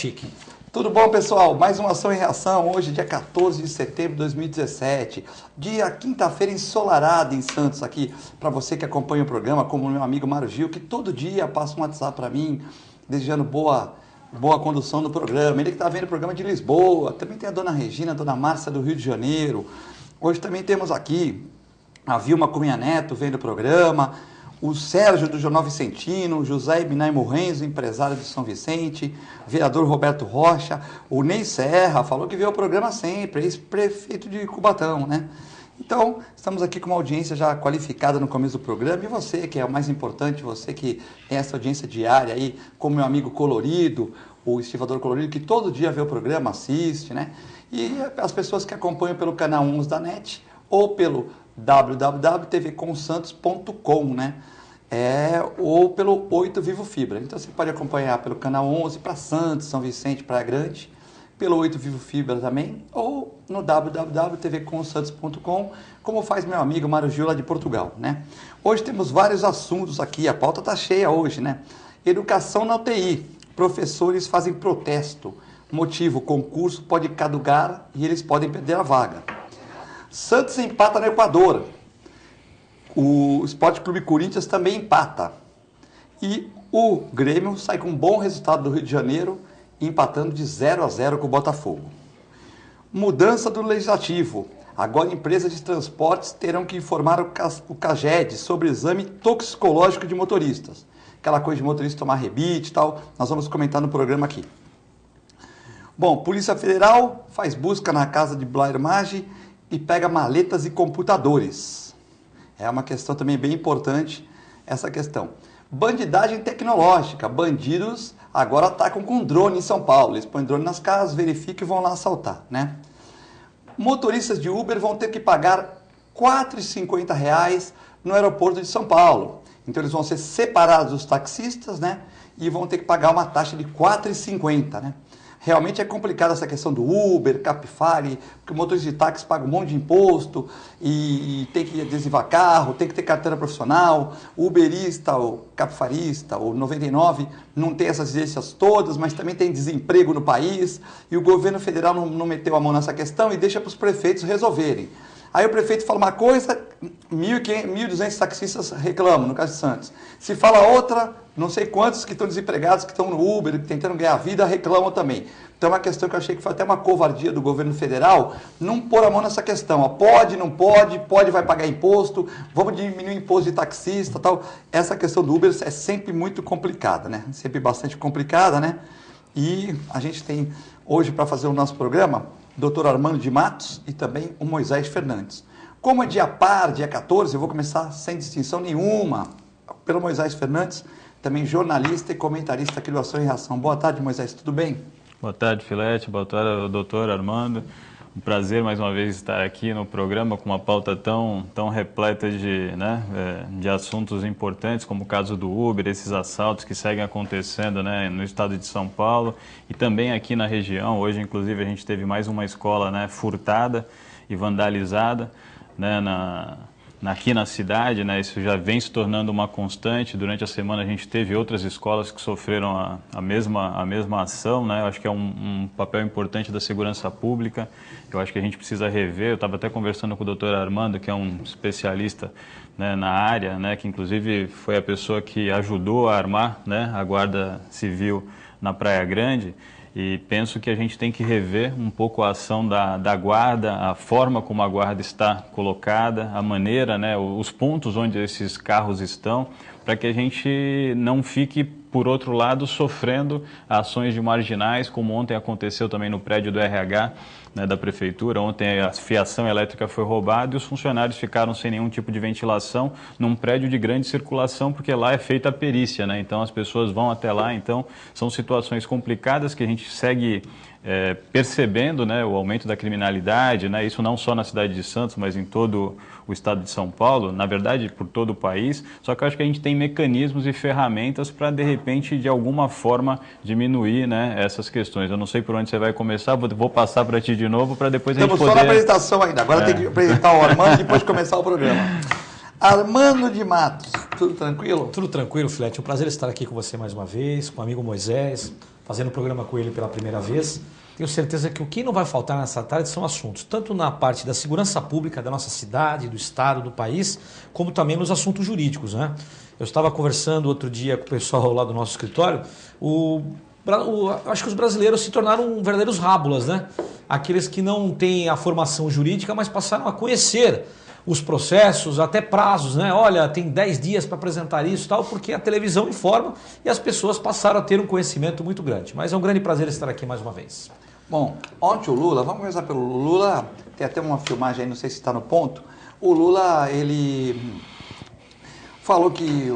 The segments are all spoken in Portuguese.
chique. Tudo bom, pessoal? Mais uma ação e reação, hoje dia 14 de setembro de 2017, dia quinta-feira ensolarada em Santos, aqui para você que acompanha o programa, como o meu amigo Mário Gil, que todo dia passa um WhatsApp para mim, desejando boa condução do programa. Ele que está vendo o programa de Lisboa, também tem a dona Regina, a dona Márcia do Rio de Janeiro. Hoje também temos aqui a Vilma Cunha Neto vendo o programa, o Sérgio do Jornal Vicentino, o José Ibnay Morrenzo, empresário de São Vicente, vereador Roberto Rocha, o Ney Serra, falou que vê o programa sempre, ex-prefeito de Cubatão, né? Então, estamos aqui com uma audiência já qualificada no começo do programa, e você, que é o mais importante, você que tem essa audiência diária aí, como meu amigo Colorido, o estivador Colorido, que todo dia vê o programa, assiste, né? E as pessoas que acompanham pelo canal 11 da NET, ou pelo www.tvcomsantos.com, né? Ou pelo 8 Vivo Fibra. Então você pode acompanhar pelo canal 11 para Santos, São Vicente, Praia Grande, pelo 8 Vivo Fibra também, ou no www.tvcomsantos.com, como faz meu amigo Mário Gil lá de Portugal, né? Hoje temos vários assuntos aqui, a pauta está cheia hoje, né? Educação na UTI, professores fazem protesto, motivo, concurso pode caducar e eles podem perder a vaga. Santos empata no Equador. O Sport Clube Corinthians também empata. E o Grêmio sai com um bom resultado do Rio de Janeiro, empatando de 0-0 com o Botafogo. Mudança do Legislativo. Agora empresas de transportes terão que informar o CAGED sobre exame toxicológico de motoristas. Aquela coisa de motorista tomar rebite e tal, nós vamos comentar no programa aqui. Bom, Polícia Federal faz busca na casa de Blair Maggi e pega maletas e computadores. É uma questão também bem importante, essa questão. Bandidagem tecnológica. Bandidos agora atacam com drone em São Paulo. Eles põem drone nas casas, verificam e vão lá assaltar, né? Motoristas de Uber vão ter que pagar R$ 4,50 no aeroporto de São Paulo. Então eles vão ser separados dos taxistas, né? E vão ter que pagar uma taxa de R$ 4,50, né? Realmente é complicada essa questão do Uber, Capify, porque o motorista de táxi paga um monte de imposto e tem que adesivar carro, tem que ter carteira profissional. O Uberista, o Capifarista, o 99 não tem essas exigências todas, mas também tem desemprego no país e o governo federal não meteu a mão nessa questão e deixa para os prefeitos resolverem. Aí o prefeito fala uma coisa, 1.200 taxistas reclamam, no caso de Santos. Se fala outra, não sei quantos que estão desempregados, que estão no Uber, tentando ganhar vida, reclamam também. Então é uma questão que eu achei que foi até uma covardia do governo federal, não pôr a mão nessa questão. Ó, pode, não pode, vai pagar imposto, vamos diminuir o imposto de taxista, tal. Essa questão do Uber é sempre muito complicada, né? Sempre bastante complicada, né? E a gente tem hoje para fazer o nosso programa Dr. Armando de Matos e também o Moisés Fernandes. Como é dia par, dia 14, eu vou começar sem distinção nenhuma pelo Moisés Fernandes, também jornalista e comentarista aqui do Ação e Reação. Boa tarde, Moisés, tudo bem? Boa tarde, Filete, boa tarde, doutor Armando. Um prazer mais uma vez estar aqui no programa com uma pauta tão repleta de assuntos importantes, como o caso do Uber, esses assaltos que seguem acontecendo, né, no estado de São Paulo e também aqui na região. Hoje, inclusive, a gente teve mais uma escola, né, furtada e vandalizada, né, aqui na cidade, né, isso já vem se tornando uma constante. Durante a semana a gente teve outras escolas que sofreram a mesma ação, né? Eu acho que é um papel importante da segurança pública. Eu acho que a gente precisa rever. Eu estava até conversando com o doutor Armando, que é um especialista, né, na área, né, que inclusive foi a pessoa que ajudou a armar, né, a Guarda Civil na Praia Grande. E penso que a gente tem que rever um pouco a ação da Guarda, a forma como a Guarda está colocada, a maneira, né, os pontos onde esses carros estão, para que a gente não fique, por outro lado, sofrendo ações de marginais, como ontem aconteceu também no prédio do RH, né, da Prefeitura. Ontem a fiação elétrica foi roubada e os funcionários ficaram sem nenhum tipo de ventilação num prédio de grande circulação, porque lá é feita a perícia, né? Então as pessoas vão até lá. Então são situações complicadas que a gente segue percebendo, né, o aumento da criminalidade, né? Isso não só na cidade de Santos, mas em todo o estado de São Paulo, na verdade por todo o país. Só que eu acho que a gente tem mecanismos e ferramentas para, de repente, de alguma forma diminuir, né, essas questões. Eu não sei por onde você vai começar, vou passar para ti de novo para depois a gente poder... Estamos só na apresentação ainda, agora tem que apresentar o Armando e depois começar o programa. Armando de Matos, tudo tranquilo? Tudo tranquilo, Filete. Um prazer estar aqui com você mais uma vez, com o amigo Moisés, fazendo o programa com ele pela primeira vez. Tenho certeza que o que não vai faltar nessa tarde são assuntos, tanto na parte da segurança pública da nossa cidade, do estado, do país, como também nos assuntos jurídicos, né? Eu estava conversando outro dia com o pessoal lá do nosso escritório, acho que os brasileiros se tornaram verdadeiros rábulas, né? Aqueles que não têm a formação jurídica, mas passaram a conhecer os processos, até prazos, né? Olha, tem 10 dias para apresentar isso e tal, porque a televisão informa e as pessoas passaram a ter um conhecimento muito grande. Mas é um grande prazer estar aqui mais uma vez. Bom, ontem o Lula, vamos começar pelo Lula, tem até uma filmagem aí, não sei se está no ponto. O Lula, ele falou que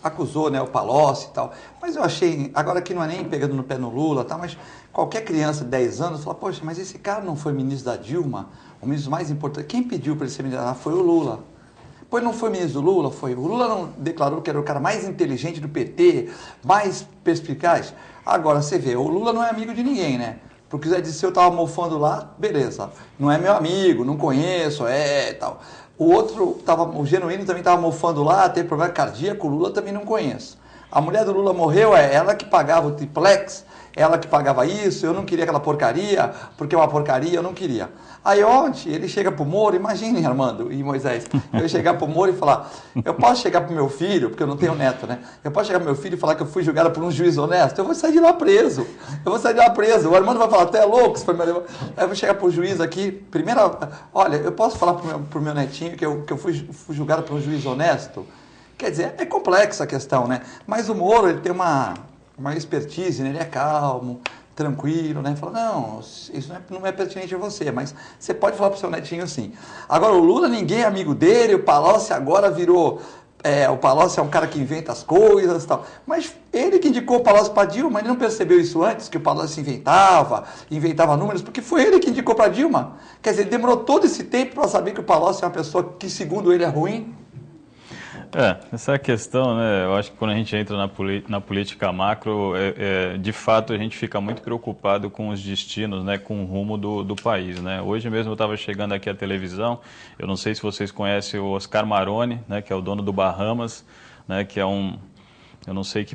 acusou, né, o Palocci e tal, mas eu achei, agora que não é nem pegando no pé no Lula, tá, mas qualquer criança de 10 anos fala, poxa, mas esse cara não foi ministro da Dilma, o ministro mais importante, quem pediu para ele ser ministro? Foi o Lula. Pois não foi ministro do Lula? Foi. O Lula não declarou que era o cara mais inteligente do PT, mais perspicaz? Agora, você vê, o Lula não é amigo de ninguém, né? Porque o Zé Disseu estava mofando lá, beleza, não é meu amigo, não conheço, tal. O Genuíno também estava mofando lá, teve problema cardíaco, o Lula também não conheço. A mulher do Lula morreu, ela que pagava o triplex, ela que pagava isso, eu não queria aquela porcaria, porque é uma porcaria, eu não queria. Aí ontem ele chega pro Moro, imagine, Armando e Moisés, eu chegar pro Moro e falar, eu posso chegar pro meu filho, porque eu não tenho neto, né? Eu posso chegar pro meu filho e falar que eu fui julgado por um juiz honesto? Eu vou sair de lá preso. O Armando vai falar, até é louco, você foi me levar. Aí eu vou chegar pro juiz aqui, primeiro, olha, eu posso falar pro meu netinho que eu fui julgado por um juiz honesto? Quer dizer, é complexa a questão, né? Mas o Moro, ele tem uma expertise, né? Ele é calmo, tranquilo, né? Fala, não, isso não é pertinente a você, mas você pode falar pro seu netinho sim. Agora, o Lula, ninguém é amigo dele, o Palocci agora virou... o Palocci é um cara que inventa as coisas e tal. Mas ele que indicou o Palocci para Dilma, ele não percebeu isso antes, que o Palocci inventava números, porque foi ele que indicou para Dilma. Quer dizer, ele demorou todo esse tempo para saber que o Palocci é uma pessoa que, segundo ele, é ruim. Essa questão, né, eu acho que quando a gente entra na política macro, de fato a gente fica muito preocupado com os destinos, né, com o rumo do país, né. Hoje mesmo eu estava chegando aqui à televisão, eu não sei se vocês conhecem o Oscar Maroni, né, que é o dono do Bahamas, né, que é eu não sei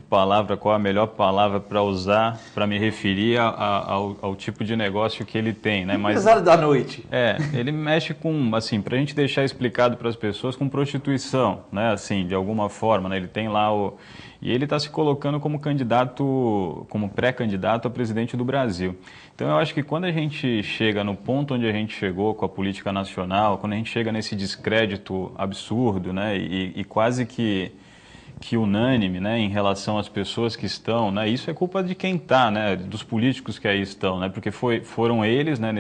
qual a melhor palavra para usar para me referir ao tipo de negócio que ele tem, né? Mas empresário da noite. Ele mexe com, assim, para a gente deixar explicado para as pessoas, com prostituição, né? Assim, de alguma forma, né? Ele tem lá e ele está se colocando como pré-candidato a presidente do Brasil. Então eu acho que quando a gente chega no ponto onde a gente chegou com a política nacional, quando a gente chega nesse descrédito absurdo, né? E quase que unânime, né, em relação às pessoas que estão, né, isso é culpa de quem está, né, dos políticos que aí estão, né, porque foram eles, né,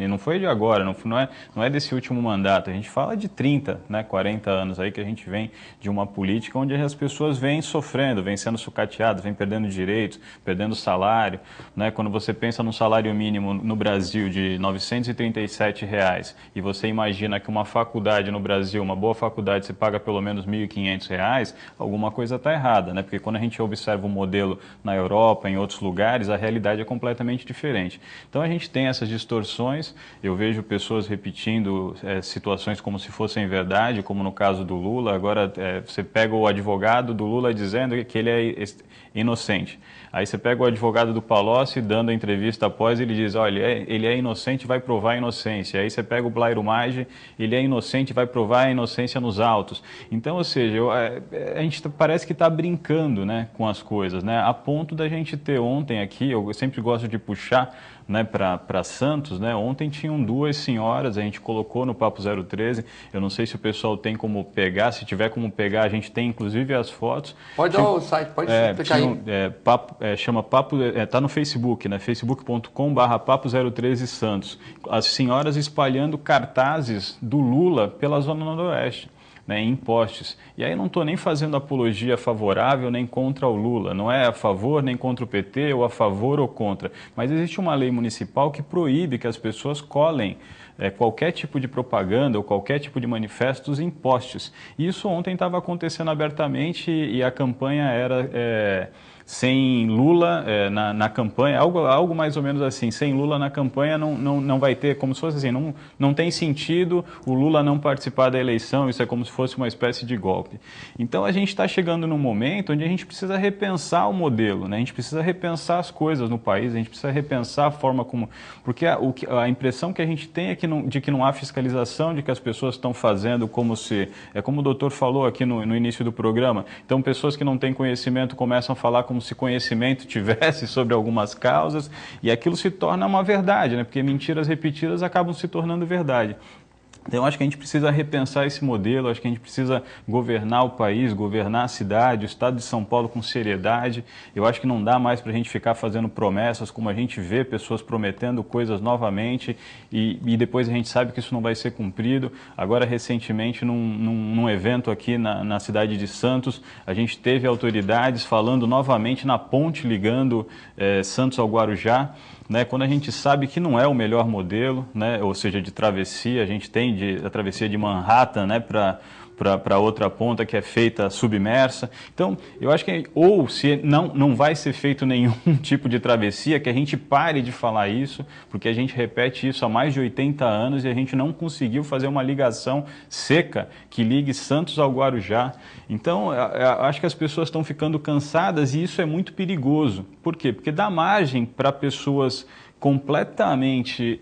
não foi de agora, não é desse último mandato, a gente fala de 30, né, 40 anos aí que a gente vem de uma política onde as pessoas vêm sofrendo, vêm sendo sucateadas, vêm perdendo direitos, perdendo salário, né, quando você pensa num salário mínimo no Brasil de R$ 937 e você imagina que uma faculdade no Brasil, uma boa faculdade, você paga pelo menos R$ 1.500, alguma coisa está errada, né? Porque quando a gente observa o modelo na Europa, em outros lugares, a realidade é completamente diferente. Então a gente tem essas distorções, eu vejo pessoas repetindo situações como se fossem verdade, como no caso do Lula. Agora você pega o advogado do Lula dizendo que ele é inocente. Aí você pega o advogado do Palocci dando a entrevista após, ele diz, olha, ele é inocente, vai provar a inocência. Aí você pega o Blairo Maggi, ele é inocente, vai provar a inocência nos autos. Então, ou seja, a gente parece que está brincando, né, com as coisas, né, a ponto da gente ter ontem aqui, eu sempre gosto de puxar, né, para Santos, né, ontem tinham duas senhoras, a gente colocou no Papo 013, eu não sei se o pessoal tem como pegar, se tiver como pegar, a gente tem inclusive as fotos. Pode dar o site, pode explicar aí. Chama Papo, tá no Facebook, né, facebook.com/Papo 013 Santos, as senhoras espalhando cartazes do Lula pela Zona Noroeste, né, em postes. E aí não estou nem fazendo apologia favorável nem contra o Lula, não é a favor nem contra o PT, ou a favor ou contra, mas existe uma lei municipal que proíbe que as pessoas colhem qualquer tipo de propaganda ou qualquer tipo de manifestos em postes. E isso ontem estava acontecendo abertamente e a campanha era sem Lula na campanha, algo mais ou menos assim, sem Lula na campanha não vai ter, como se fosse assim, não tem sentido o Lula não participar da eleição, isso é como se fosse uma espécie de golpe. Então a gente está chegando num momento onde a gente precisa repensar o modelo, né? A gente precisa repensar as coisas no país, a gente precisa repensar a forma como... Porque a impressão que a gente tem é de que não há fiscalização, de que as pessoas estão fazendo como se... É como o doutor falou aqui no início do programa, então pessoas que não têm conhecimento começam a falar como se conhecimento tivesse sobre algumas causas e aquilo se torna uma verdade, né? Porque mentiras repetidas acabam se tornando verdade. Então, eu acho que a gente precisa repensar esse modelo, acho que a gente precisa governar o país, governar a cidade, o estado de São Paulo com seriedade. Eu acho que não dá mais para a gente ficar fazendo promessas, como a gente vê pessoas prometendo coisas novamente e depois a gente sabe que isso não vai ser cumprido. Agora, recentemente, num evento aqui na cidade de Santos, a gente teve autoridades falando novamente na ponte ligando Santos ao Guarujá. Né, quando a gente sabe que não é o melhor modelo, né, ou seja, de travessia, a gente tem a travessia de Manhattan, né, para outra ponta que é feita submersa. Então, eu acho que, ou se não vai ser feito nenhum tipo de travessia, que a gente pare de falar isso, porque a gente repete isso há mais de 80 anos e a gente não conseguiu fazer uma ligação seca que ligue Santos ao Guarujá. Então, eu acho que as pessoas estão ficando cansadas e isso é muito perigoso. Por quê? Porque dá margem para pessoas completamente...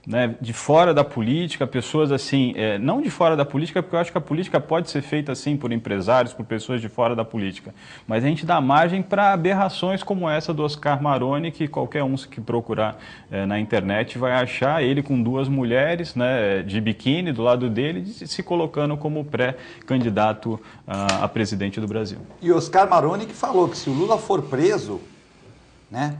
né, de fora da política, pessoas assim, não de fora da política, porque eu acho que a política pode ser feita assim por empresários, por pessoas de fora da política, mas a gente dá margem para aberrações como essa do Oscar Maroni, que qualquer um que procurar na internet vai achar ele com duas mulheres, né, de biquíni do lado dele, se colocando como pré-candidato a presidente do Brasil. E Oscar Maroni que falou que se o Lula for preso, né,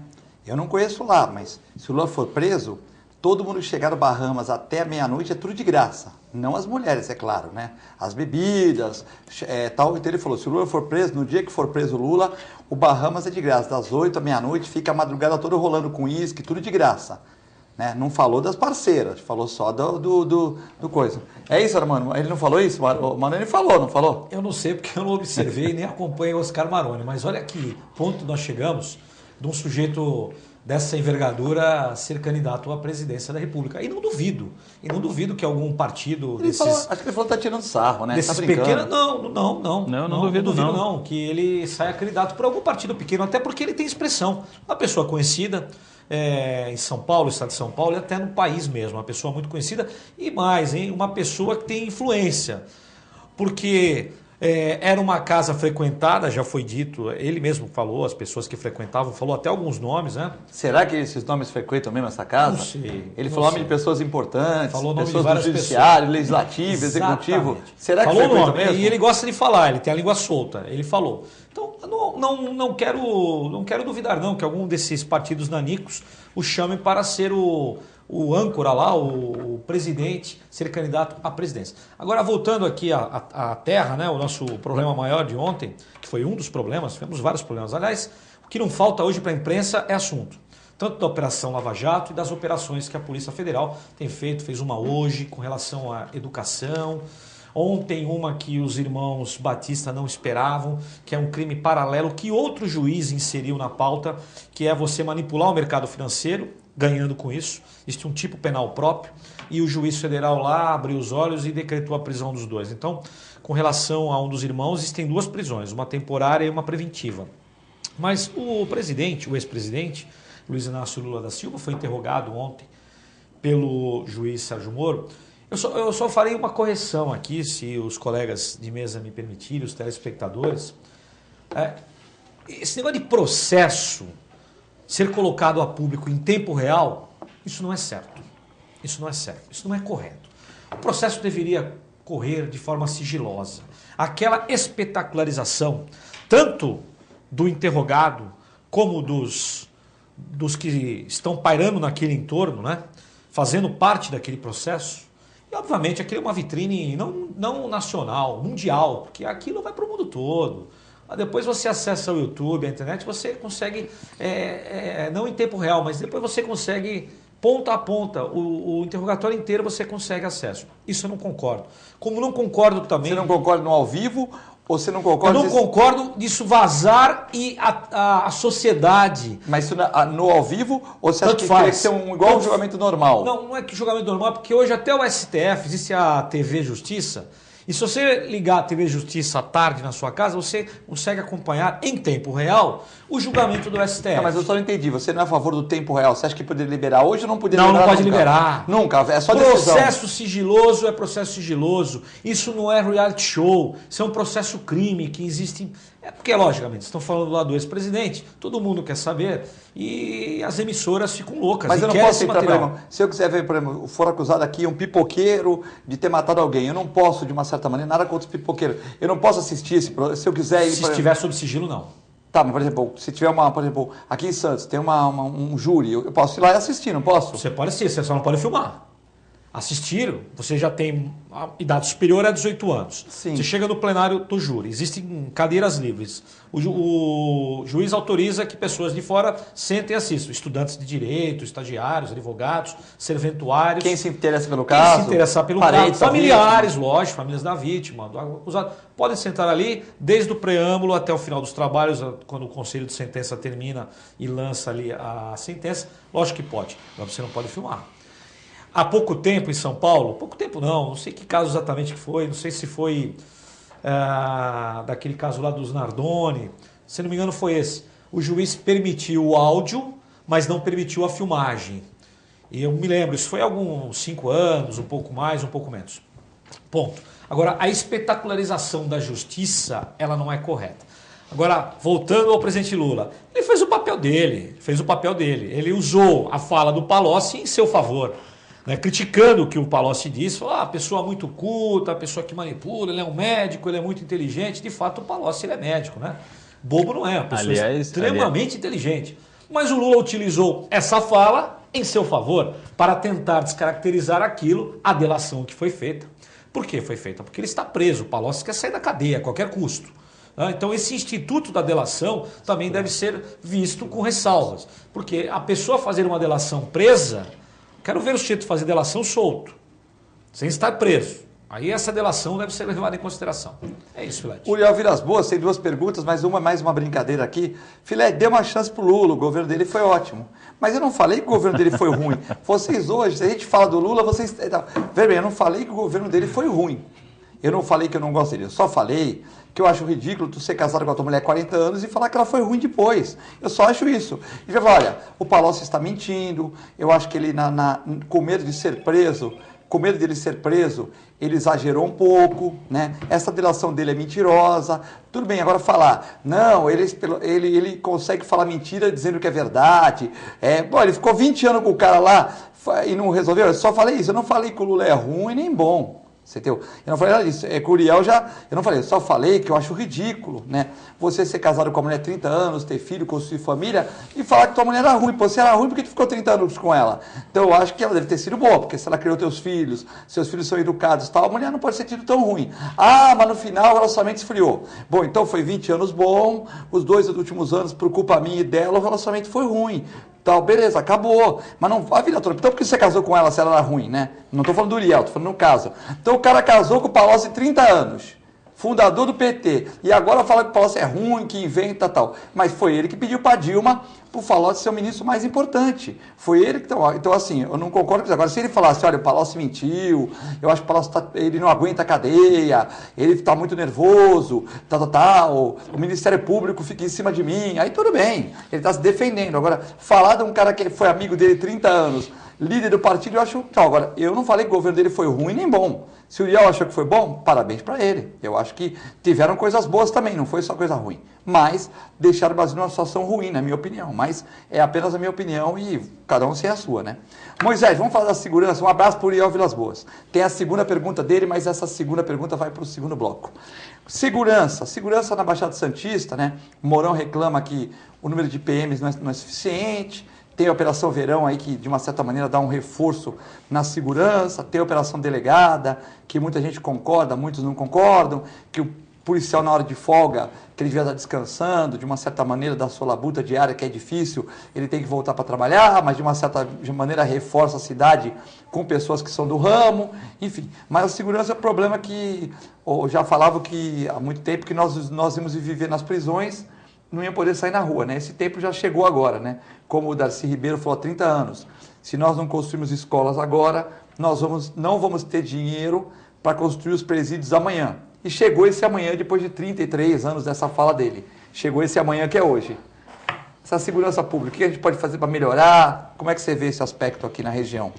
eu não conheço lá, mas se o Lula for preso, todo mundo que chegar no Bahamas até meia-noite é tudo de graça. Não as mulheres, é claro, né? As bebidas, tal. Então ele falou, se o Lula for preso, no dia que for preso o Lula, o Bahamas é de graça. Das 8 à meia-noite, fica a madrugada toda rolando com uísque, tudo de graça. Né? Não falou das parceiras, falou só do coisa. É isso, Armando? Ele não falou isso? O Maroni falou, não falou? Eu não sei porque eu não observei nem acompanhei o Oscar Maroni, mas olha que ponto nós chegamos de um sujeito dessa envergadura ser candidato à presidência da República. E não duvido que algum partido desses... acho que ele falou que está tirando sarro, né? Desses tá pequenos... Não duvido não. Que ele saia candidato por algum partido pequeno, até porque ele tem expressão. Uma pessoa conhecida em São Paulo, estado de São Paulo, e até no país mesmo. Uma pessoa muito conhecida e mais, uma pessoa que tem influência. Porque... era uma casa frequentada, já foi dito, ele mesmo falou, as pessoas que frequentavam, falou até alguns nomes, né? Será que esses nomes frequentam mesmo essa casa? Não sei. Ele falou nome de pessoas importantes, falou nome pessoas de várias do judiciário, pessoas. legislativo, Exatamente. executivo. Será falou que frequentam nome, mesmo? e ele gosta de falar, ele tem a língua solta, ele falou. Então, não quero duvidar não que algum desses partidos nanicos o chame para ser o âncora lá, o presidente, ser candidato à presidência. Agora, voltando aqui à terra, né, o nosso problema maior de ontem, que foi um dos problemas, tivemos vários problemas. Aliás, o que não falta hoje para a imprensa é assunto. Tanto da Operação Lava Jato e das operações que a Polícia Federal tem feito, fez uma hoje com relação à educação. Ontem uma que os irmãos Batista não esperavam, que é um crime paralelo que outro juiz inseriu na pauta, que é você manipular o mercado financeiro, ganhando com isso. Existe um tipo penal próprio e o juiz federal lá abriu os olhos e decretou a prisão dos dois. Então, com relação a um dos irmãos, existem duas prisões, uma temporária e uma preventiva. Mas o presidente, o ex-presidente, Luiz Inácio Lula da Silva, foi interrogado ontem pelo juiz Sérgio Moro. Eu só farei uma correção aqui, se os colegas de mesa me permitirem, os telespectadores. Esse negócio de processo ser colocado a público em tempo real, isso não é certo. Isso não é certo. Isso não é correto. O processo deveria correr de forma sigilosa. Aquela espetacularização, tanto do interrogado como dos que estão pairando naquele entorno, né? Fazendo parte daquele processo. E, obviamente, aquilo é uma vitrine não nacional, mundial, porque aquilo vai para o mundo todo. Depois você acessa o YouTube, a internet, você consegue, não em tempo real, mas depois você consegue, ponta a ponta, o interrogatório inteiro você consegue acesso. Isso eu não concordo. Como não concordo também... Você não concorda no ao vivo Ou você não concorda? Eu não concordo disso vazar e a sociedade... Mas isso no ao vivo, ou você acha Tanto que faz. teria que ser igual um julgamento normal? Não é que julgamento normal, porque hoje até o STF, existe a TV Justiça, e se você ligar a TV Justiça à tarde na sua casa, você consegue acompanhar em tempo real o julgamento do STF. Não, mas eu só não entendi. Você não é a favor do tempo real? Você acha que poderia liberar hoje ou não poderia Não, liberar? não pode nunca? liberar. Nunca, é só decisão. Processo sigiloso é processo sigiloso. Isso não é reality show. Isso é um processo crime que existe... É porque, logicamente, estão falando lá do ex-presidente, todo mundo quer saber e as emissoras ficam loucas. Mas e eu não querem posso esse entrar, por material. exemplo, se eu quiser ver, por exemplo, for acusado aqui um pipoqueiro de ter matado alguém, eu não posso, de uma certa maneira, nada contra os pipoqueiros. Eu não posso assistir esse programa, se eu quiser ir... Se estiver sob sigilo, não. Tá, mas, por exemplo, se tiver por exemplo, aqui em Santos, tem um júri, eu posso ir lá e assistir, não posso? Você pode assistir, você só não pode filmar. Assistir, você já tem a idade superior a 18 anos. Sim. Você chega no plenário do júri, existem cadeiras livres. O juiz autoriza que pessoas de fora sentem e assistam. Estudantes de direito, estagiários, advogados, serventuários. Quem se interessa pelo Quem caso? se interessar pelo parentes caso. da Familiares, lógico, famílias da vítima, do acusado. Podem sentar ali, desde o preâmbulo até o final dos trabalhos, quando o conselho de sentença termina e lança ali a sentença. Lógico que pode, mas você não pode filmar. Há pouco tempo em São Paulo, pouco tempo não sei que caso exatamente que foi, não sei se foi daquele caso lá dos Nardoni, se não me engano foi esse. O juiz permitiu o áudio, mas não permitiu a filmagem. E eu me lembro, isso foi há alguns 5 anos, um pouco mais, um pouco menos. Ponto. Agora, a espetacularização da justiça, ela não é correta. Agora, voltando ao presidente Lula, ele fez o papel dele, Ele usou a fala do Palocci em seu favor. Né, criticando o que o Palocci disse, falou, a pessoa muito culta, a pessoa que manipula, ele é um médico, ele é muito inteligente. De fato, o Palocci ele é médico, né? Bobo não é, uma pessoa extremamente inteligente. Mas o Lula utilizou essa fala em seu favor para tentar descaracterizar aquilo, a delação que foi feita. Por que foi feita? Porque ele está preso, o Palocci quer sair da cadeia a qualquer custo. Então esse instituto da delação também deve ser visto com ressalvas. Porque a pessoa fazer uma delação presa... Quero ver o sujeito fazer delação solto, sem estar preso. Aí essa delação deve ser levada em consideração. É isso, Filete. Uriel Vilas Boas tem 2 perguntas, mas mais uma brincadeira aqui. Filete, dê uma chance pro Lula, o governo dele foi ótimo. Mas eu não falei que o governo dele foi ruim. Vocês hoje, se a gente fala do Lula, vocês... Veja bem, eu não falei que o governo dele foi ruim. Eu não falei que eu não gosto dele, eu só falei que eu acho ridículo tu ser casado com a tua mulher há 40 anos e falar que ela foi ruim depois. Eu só acho isso. E vai falar, olha, o Palocci está mentindo, eu acho que ele, com medo de ser preso, ele exagerou um pouco, né? Essa delação dele é mentirosa. Tudo bem, agora falar, não, ele consegue falar mentira dizendo que é verdade. Ele ficou 20 anos com o cara lá e não resolveu. Eu só falei isso, eu não falei que o Lula é ruim nem bom. Você entendeu? Eu não falei nada disso. Com o Uriel eu não falei, eu só falei que eu acho ridículo, né? Você ser casado com a mulher há 30 anos, ter filho, construir família e falar que tua mulher era ruim. Pô, se era ruim, por que tu ficou 30 anos com ela? Então eu acho que ela deve ter sido boa, porque se ela criou teus filhos, seus filhos são educados e tal, a mulher não pode ser tido tão ruim. Mas no final o relacionamento esfriou. Bom, então foi 20 anos bom, os 2 últimos anos, por culpa minha e dela, o relacionamento foi ruim. Tal, beleza, acabou. Mas não a vida toda. Então por que você casou com ela se ela era ruim, né? Não estou falando do Uriel, estou falando no caso. Então o cara casou com o Palocci 30 anos, fundador do PT, e agora fala que o Palocci é ruim, que inventa tal. Mas foi ele que pediu para Dilma para o Palocci ser o ministro mais importante. Foi ele que... Então, assim, eu não concordo com isso. Agora, se ele falasse, olha, o Palocci mentiu, eu acho que o Palocci ele não aguenta a cadeia, ele está muito nervoso, tal, o Ministério Público fica em cima de mim, aí tudo bem, ele está se defendendo. Agora, falar de um cara que foi amigo dele 30 anos, líder do partido, eu acho... Agora, eu não falei que o governo dele foi ruim nem bom. Se o Uriel achou que foi bom, parabéns para ele. Eu acho que tiveram coisas boas também, não foi só coisa ruim. Mas deixaram o Brasil numa situação ruim, na minha opinião. Mas é apenas a minha opinião e cada um tem a sua, né? Moisés, vamos falar da segurança. Um abraço para o Uriel Vilas Boas. Tem a segunda pergunta dele, mas essa segunda pergunta vai para o segundo bloco. Segurança na Baixada Santista, né? O Mourão reclama que o número de PMs não é suficiente. Tem a Operação Verão aí que, de uma certa maneira, dá um reforço na segurança. Tem a Operação Delegada, que muita gente concorda, muitos não concordam, que policial na hora de folga, que ele devia estar descansando, de uma certa maneira, da sua labuta diária, que é difícil, ele tem que voltar para trabalhar, mas de uma certa maneira reforça a cidade com pessoas que são do ramo, enfim. Mas a segurança é um problema que, eu já falava que há muito tempo que nós íamos viver nas prisões, não ia poder sair na rua, né? Esse tempo já chegou agora, né? Como o Darcy Ribeiro falou há 30 anos. Se nós não construirmos escolas agora, não vamos ter dinheiro para construir os presídios amanhã. E chegou esse amanhã, depois de 33 anos dessa fala dele. Chegou esse amanhã que é hoje. Essa segurança pública, o que a gente pode fazer para melhorar? Como é que você vê esse aspecto aqui na região?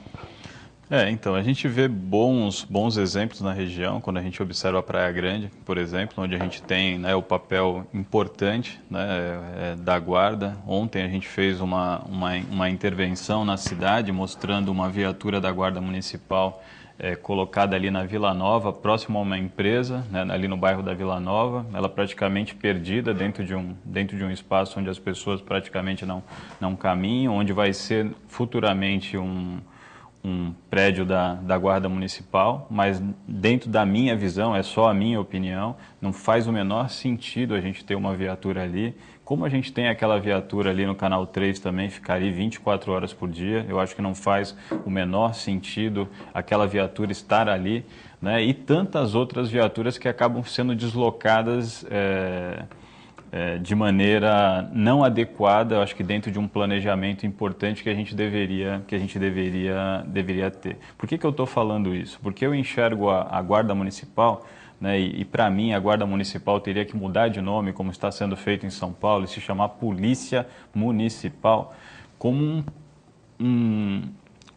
Então, a gente vê bons exemplos na região, quando a gente observa a Praia Grande, por exemplo, onde a gente tem, né, o papel importante, né, da guarda. Ontem a gente fez uma intervenção na cidade, mostrando uma viatura da Guarda Municipal colocada ali na Vila Nova, próximo a uma empresa, né, ali no bairro da Vila Nova, ela praticamente perdida dentro de um espaço onde as pessoas praticamente não caminham, onde vai ser futuramente um prédio da Guarda Municipal, mas dentro da minha visão, é só a minha opinião, não faz o menor sentido a gente ter uma viatura ali. Como a gente tem aquela viatura ali no Canal 3 também, ficaria 24 horas por dia, eu acho que não faz o menor sentido aquela viatura estar ali, né? E tantas outras viaturas que acabam sendo deslocadas de maneira não adequada, eu acho que dentro de um planejamento importante que a gente deveria ter. Por que eu estou falando isso? Porque eu enxergo a Guarda Municipal, né, e para mim a Guarda Municipal teria que mudar de nome, como está sendo feito em São Paulo, e se chamar Polícia Municipal, como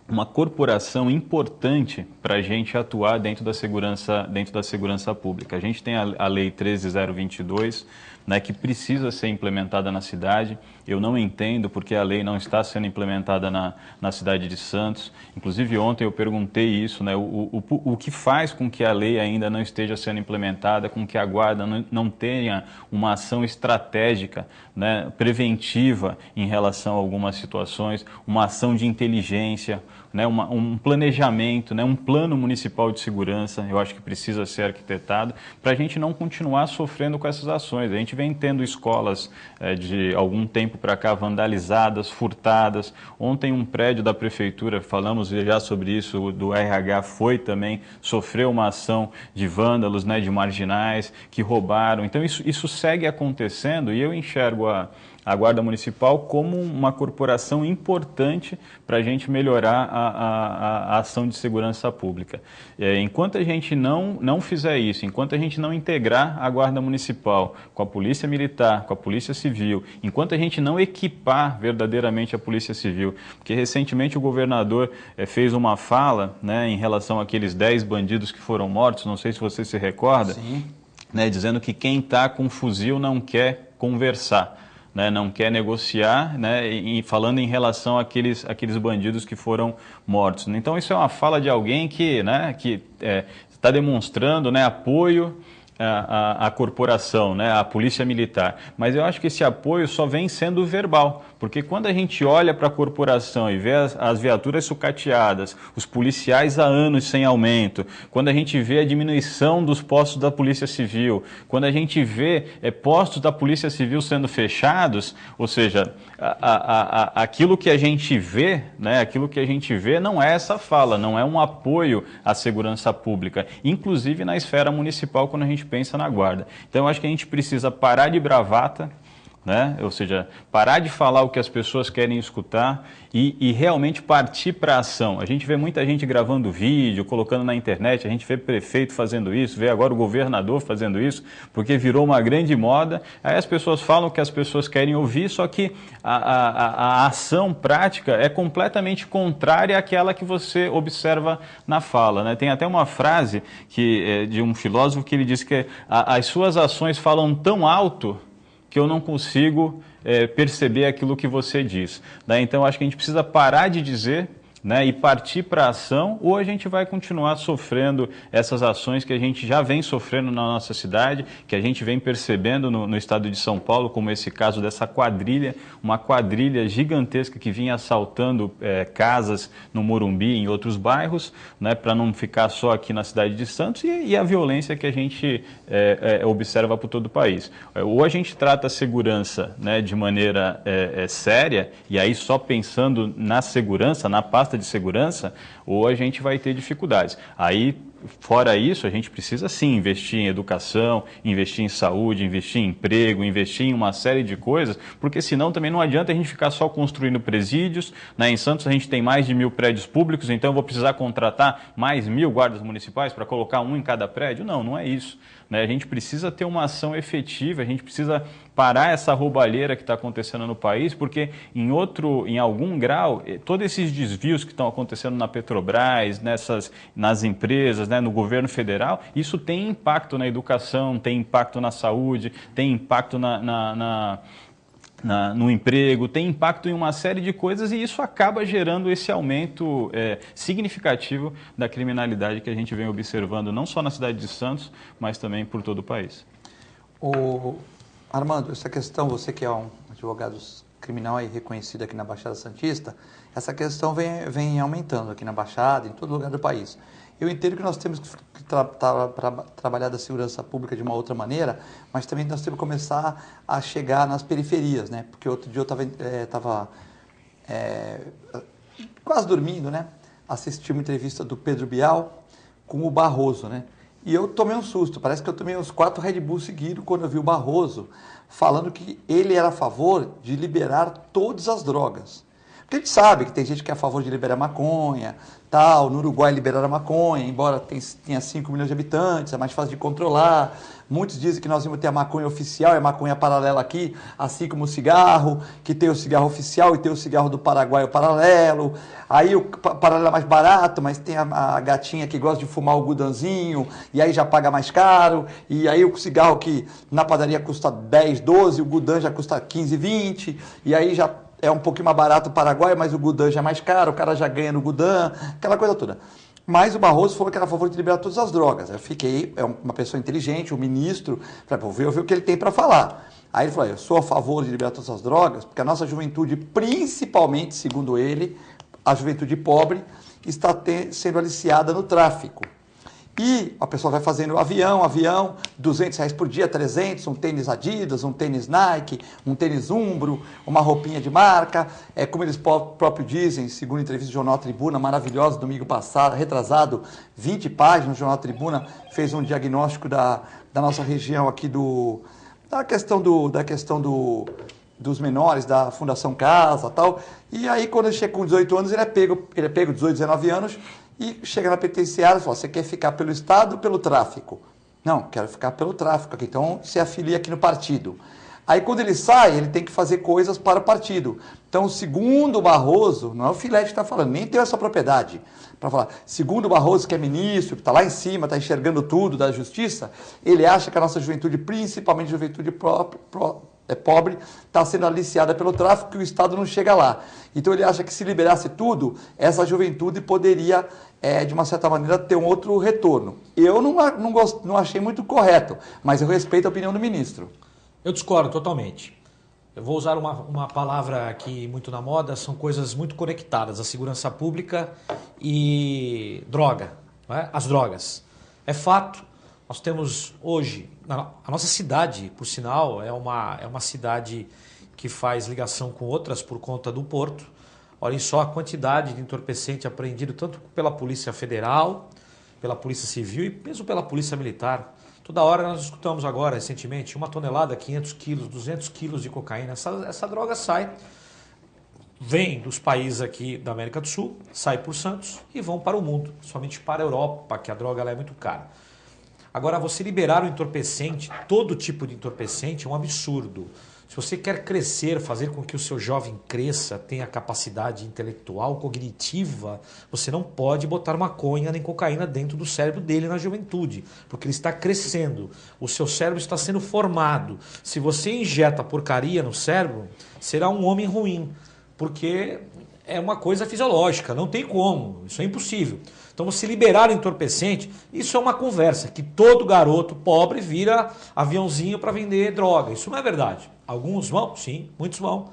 uma corporação importante para a gente atuar dentro da segurança pública. A gente tem a Lei 13.022, né, que precisa ser implementada na cidade. Eu não entendo porque a lei não está sendo implementada na cidade de Santos. Inclusive ontem eu perguntei isso, né, o que faz com que a lei ainda não esteja sendo implementada, com que a guarda não tenha uma ação estratégica, né, preventiva em relação a algumas situações, uma ação de inteligência, né, um planejamento, né, um plano municipal de segurança. Eu acho que precisa ser arquitetado para a gente não continuar sofrendo com essas ações. A gente vem tendo escolas de algum tempo para cá vandalizadas, furtadas. Ontem um prédio da prefeitura, falamos já sobre isso, do RH sofreu uma ação de vândalos, né, de marginais que roubaram. Então isso segue acontecendo e eu enxergo a Guarda Municipal como uma corporação importante para a gente melhorar a ação de segurança pública. Enquanto a gente não fizer isso, enquanto a gente não integrar a Guarda Municipal com a Polícia Militar, com a Polícia Civil, enquanto a gente não equipar verdadeiramente a Polícia Civil, porque recentemente o governador fez uma fala, né, em relação àqueles 10 bandidos que foram mortos, não sei se você se recorda, Sim. Né, dizendo que quem está com fuzil não quer conversar, né, não quer negociar, né, e falando em relação àqueles bandidos que foram mortos. Então isso é uma fala de alguém que está demonstrando, né, apoio à corporação, né, à Polícia Militar. Mas eu acho que esse apoio só vem sendo verbal, porque quando a gente olha para a corporação e vê as viaturas sucateadas, os policiais há anos sem aumento, quando a gente vê a diminuição dos postos da Polícia Civil, quando a gente vê postos da Polícia Civil sendo fechados, ou seja, aquilo que a gente vê, né, não é essa fala, não é um apoio à segurança pública, inclusive na esfera municipal quando a gente pensa na guarda. Então eu acho que a gente precisa parar de bravata, né? Ou seja, parar de falar o que as pessoas querem escutar e realmente partir para a ação. A gente vê muita gente gravando vídeo, colocando na internet, a gente vê prefeito fazendo isso, vê agora o governador fazendo isso, porque virou uma grande moda. Aí as pessoas falam o que as pessoas querem ouvir, só que a ação prática é completamente contrária àquela que você observa na fala, né? Tem até uma frase de um filósofo que ele diz que as suas ações falam tão alto que eu não consigo perceber aquilo que você diz, né? Então, acho que a gente precisa parar de dizer, né, e partir para a ação, ou a gente vai continuar sofrendo essas ações que a gente já vem sofrendo na nossa cidade, que a gente vem percebendo no estado de São Paulo, como esse caso dessa quadrilha, uma quadrilha gigantesca que vinha assaltando casas no Morumbi e em outros bairros, né, para não ficar só aqui na cidade de Santos, e a violência que a gente observa por todo o país. Ou a gente trata a segurança, né, de maneira séria, e aí só pensando na segurança, na pasta de segurança, ou a gente vai ter dificuldades. Aí, fora isso, a gente precisa sim investir em educação, investir em saúde, investir em emprego, investir em uma série de coisas, porque senão também não adianta a gente ficar só construindo presídios, né? Em Santos a gente tem mais de 1.000 prédios públicos, então eu vou precisar contratar mais 1.000 guardas municipais para colocar um em cada prédio? Não, não é isso, né? A gente precisa ter uma ação efetiva, a gente precisa parar essa roubalheira que está acontecendo no país, porque em algum grau, todos esses desvios que estão acontecendo na Petrobras, nas empresas, né, no governo federal, isso tem impacto na educação, tem impacto na saúde, tem impacto no emprego, tem impacto em uma série de coisas, e isso acaba gerando esse aumento significativo da criminalidade que a gente vem observando, não só na cidade de Santos, mas também por todo o país. Armando, essa questão, você que é um advogado criminal aí reconhecido aqui na Baixada Santista, essa questão vem aumentando aqui na Baixada, em todo lugar do país. Eu entendo que nós temos que trabalhar da segurança pública de uma outra maneira, mas também nós temos que começar a chegar nas periferias, né? Porque outro dia eu estava quase dormindo, né? Assisti uma entrevista do Pedro Bial com o Barroso, né? E eu tomei um susto, parece que eu tomei uns 4 Red Bull seguidos quando eu vi o Barroso falando que ele era a favor de liberar todas as drogas. Porque a gente sabe que tem gente que é a favor de liberar maconha, tal, no Uruguai liberaram a maconha, embora tenha 5 milhões de habitantes, é mais fácil de controlar. Muitos dizem que nós vamos ter a maconha oficial e a maconha paralela aqui, assim como o cigarro, que tem o cigarro oficial e tem o cigarro do Paraguai, o paralelo. Aí o paralelo é mais barato, mas tem a gatinha que gosta de fumar o gudanzinho, e aí já paga mais caro. E aí o cigarro que na padaria custa 10, 12, o gudan já custa 15, 20, e aí já é um pouquinho mais barato o Paraguai, mas o gudan já é mais caro, o cara já ganha no gudan, aquela coisa toda. Mas o Barroso falou que era a favor de liberar todas as drogas. Eu fiquei, uma pessoa inteligente, um ministro, falei, vou ver o que ele tem para falar. Aí ele falou, eu sou a favor de liberar todas as drogas, porque a nossa juventude, principalmente, segundo ele, a juventude pobre, está sendo aliciada no tráfico. E a pessoa vai fazendo avião, R$200 por dia, 300, um tênis Adidas, um tênis Nike, um tênis Umbro, uma roupinha de marca. Como eles próprios dizem, segundo a entrevista do Jornal Tribuna, maravilhosa, domingo passado, retrasado, 20 páginas, o Jornal Tribuna fez um diagnóstico da nossa região aqui da questão dos menores, da Fundação Casa e tal. E aí, quando ele chega com 18 anos, ele é pego 18, 19 anos, e chega na penitenciária e fala, você quer ficar pelo Estado ou pelo tráfico? Não, quero ficar pelo tráfico aqui, então se afilia aqui no partido. Aí quando ele sai, ele tem que fazer coisas para o partido. Então, segundo o Barroso, não é o Filete que está falando, nem tem essa propriedade para falar. Segundo o Barroso, que é ministro, que está lá em cima, está enxergando tudo da justiça, ele acha que a nossa juventude, principalmente a juventude pobre, está sendo aliciada pelo tráfico, que o Estado não chega lá. Então ele acha que se liberasse tudo, essa juventude poderia, de uma certa maneira, ter um outro retorno. Eu não achei muito correto, mas eu respeito a opinião do ministro. Eu discordo totalmente. Eu vou usar uma palavra aqui muito na moda, são coisas muito conectadas, a segurança pública e droga, não é? As drogas. É fato, nós temos hoje, a nossa cidade, por sinal, é uma cidade que faz ligação com outras por conta do porto. Olhem só a quantidade de entorpecente apreendido tanto pela Polícia Federal, pela Polícia Civil e mesmo pela Polícia Militar. Toda hora nós escutamos agora, recentemente, 1 tonelada, 500 quilos, 200 quilos de cocaína. Essa droga vem dos países aqui da América do Sul, sai por Santos e vão para o mundo, somente para a Europa, que a droga lá é muito cara. Agora, você liberar o entorpecente, todo tipo de entorpecente, é um absurdo. Se você quer crescer, fazer com que o seu jovem cresça, tenha capacidade intelectual, cognitiva, você não pode botar maconha nem cocaína dentro do cérebro dele na juventude, porque ele está crescendo, o seu cérebro está sendo formado. Se você injeta porcaria no cérebro, será um homem ruim, porque é uma coisa fisiológica, não tem como, isso é impossível. Então você liberar o entorpecente, isso é uma conversa, que todo garoto pobre vira aviãozinho para vender droga. Isso não é verdade. Alguns vão, sim, muitos vão.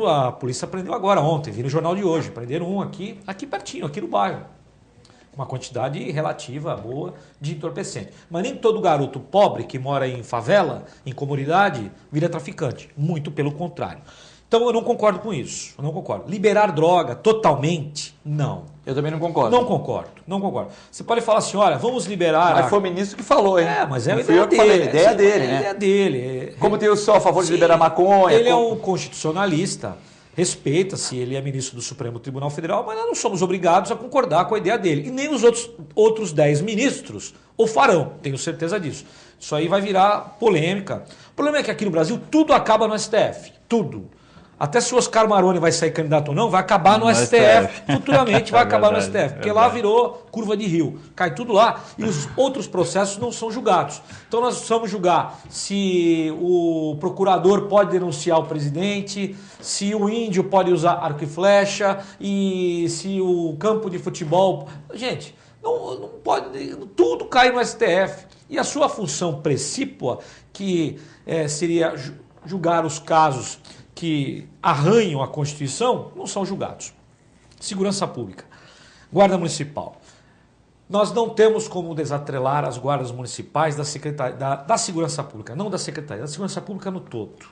A polícia prendeu agora, ontem, vi no jornal de hoje, prenderam um aqui pertinho, aqui no bairro. Uma quantidade relativa boa de entorpecente. Mas nem todo garoto pobre que mora em favela, em comunidade, vira traficante. Muito pelo contrário. Então eu não concordo com isso. Eu não concordo. Liberar droga totalmente, não. Eu também não concordo. Não concordo. Você pode falar assim, olha, vamos liberar... Mas foi o ministro que falou, hein? Mas é não a fui ideia eu que dele. falei, a ideia dele, né? A ideia dele. Como tem o senhor a favor de liberar maconha... Ele é um constitucionalista, respeita-se, ele é ministro do Supremo Tribunal Federal, mas nós não somos obrigados a concordar com a ideia dele. E nem os outros 10 ministros o farão, tenho certeza disso. Isso aí vai virar polêmica. O problema é que aqui no Brasil tudo acaba no STF, tudo. Até se o Oscar Maroni vai sair candidato ou não, vai acabar no STF. Futuramente vai acabar no STF. Porque lá virou curva de rio. Cai tudo lá e os outros processos não são julgados. Então nós precisamos julgar se o procurador pode denunciar o presidente, se o índio pode usar arco e flecha e se o campo de futebol... Gente, não pode... Tudo cai no STF. E a sua função precípua, que seria julgar os casos que arranham a Constituição, não são julgados. Segurança Pública, Guarda Municipal. Nós não temos como desatrelar as guardas municipais da Segurança Pública, não da Secretaria, da Segurança Pública no todo.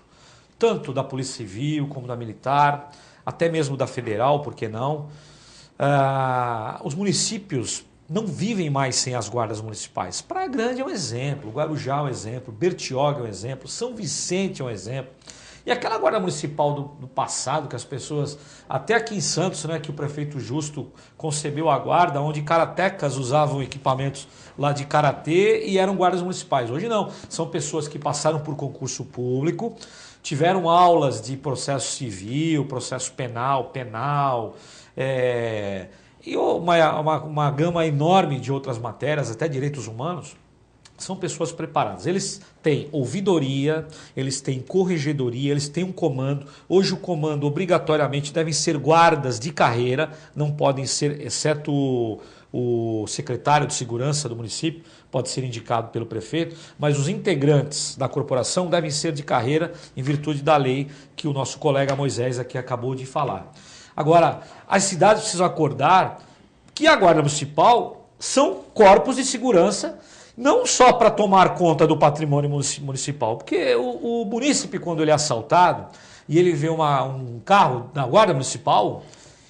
Tanto da Polícia Civil como da Militar, até mesmo da Federal, por que não? Os municípios não vivem mais sem as guardas municipais. Praia Grande é um exemplo, Guarujá é um exemplo, Bertioga é um exemplo, São Vicente é um exemplo. E aquela guarda municipal do passado, que as pessoas, até aqui em Santos, né, que o prefeito Justo concebeu a guarda, onde karatecas usavam equipamentos lá de karatê e eram guardas municipais. Hoje não, são pessoas que passaram por concurso público, tiveram aulas de processo civil, processo penal, e uma gama enorme de outras matérias, até direitos humanos. São pessoas preparadas. Eles têm ouvidoria, eles têm corregedoria, eles têm um comando. Hoje o comando obrigatoriamente devem ser guardas de carreira, não podem ser, exceto o secretário de segurança do município, pode ser indicado pelo prefeito, mas os integrantes da corporação devem ser de carreira em virtude da lei que o nosso colega Moisés aqui acabou de falar. Agora, as cidades precisam acordar que a Guarda Municipal são corpos de segurança, não só para tomar conta do patrimônio municipal, porque o munícipe, quando ele é assaltado e ele vê um carro da Guarda Municipal,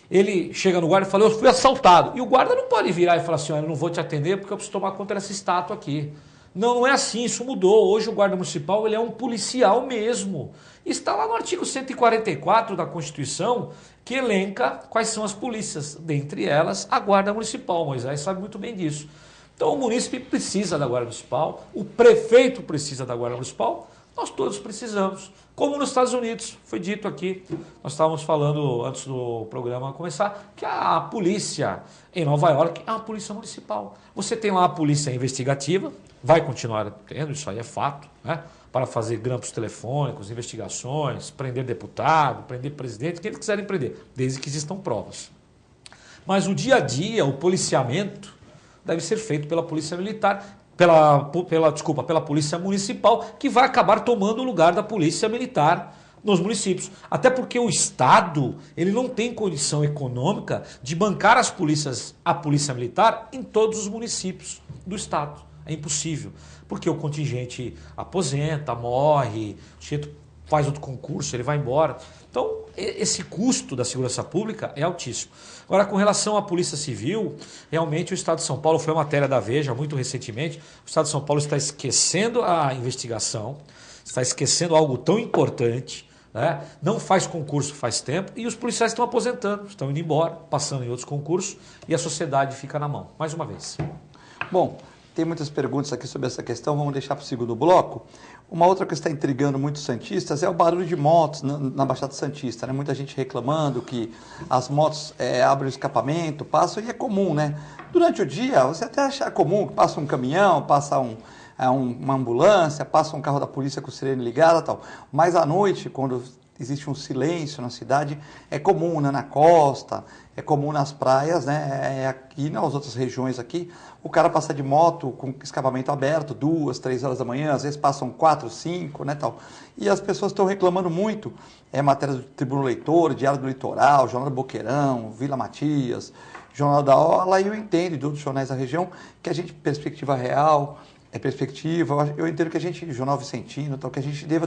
ele chega no guarda e fala, eu fui assaltado. E o guarda não pode virar e falar assim, eu não vou te atender porque eu preciso tomar conta dessa estátua aqui. Não é assim, isso mudou. Hoje o guarda municipal ele é um policial mesmo. Está lá no artigo 144 da Constituição, que elenca quais são as polícias, dentre elas a Guarda Municipal. Moisés sabe muito bem disso. Então o munícipe precisa da Guarda Municipal, o prefeito precisa da Guarda Municipal, nós todos precisamos. Como nos Estados Unidos, foi dito aqui, nós estávamos falando antes do programa começar, que a polícia em Nova York é uma polícia municipal. Você tem lá a polícia investigativa, vai continuar tendo, isso aí é fato, né? Para fazer grampos telefônicos, investigações, prender deputado, prender presidente, quem eles quiserem prender, desde que existam provas. Mas o dia a dia, o policiamento, deve ser feito pela Polícia Militar, pela Polícia Municipal, que vai acabar tomando o lugar da Polícia Militar nos municípios. Até porque o Estado ele não tem condição econômica de bancar a Polícia Militar em todos os municípios do Estado. É impossível, porque o contingente aposenta, morre, o sujeito faz outro concurso, ele vai embora. Então, esse custo da segurança pública é altíssimo. Agora, com relação à Polícia Civil, realmente o Estado de São Paulo, foi uma matéria da Veja muito recentemente, o Estado de São Paulo está esquecendo a investigação, está esquecendo algo tão importante, né? Não faz concurso faz tempo e os policiais estão aposentando, estão indo embora, passando em outros concursos e a sociedade fica na mão. Mais uma vez. Bom, tem muitas perguntas aqui sobre essa questão, vamos deixar para o segundo bloco. Uma outra que está intrigando muitos santistas é o barulho de motos na Baixada Santista, né? Muita gente reclamando que as motos abrem o escapamento, passam, e é comum, né? Durante o dia, você até acha comum que passa um caminhão, passa uma ambulância, passa um carro da polícia com sirene ligada e tal. Mas à noite, quando existe um silêncio na cidade. É comum, né, na costa, é comum nas praias, né, aqui nas outras regiões aqui, o cara passa de moto com escapamento aberto, 2, 3 horas da manhã, às vezes passam 4, 5, né, tal. E as pessoas estão reclamando muito, matéria do Tribuna Leitor, Diário do Litoral, Jornal do Boqueirão, Vila Matias, Jornal da Orla, e eu entendo, e de outros jornais da região, que a gente, perspectiva real, perspectiva, eu entendo que a gente, Jornal Vicentino, tal, que a gente deva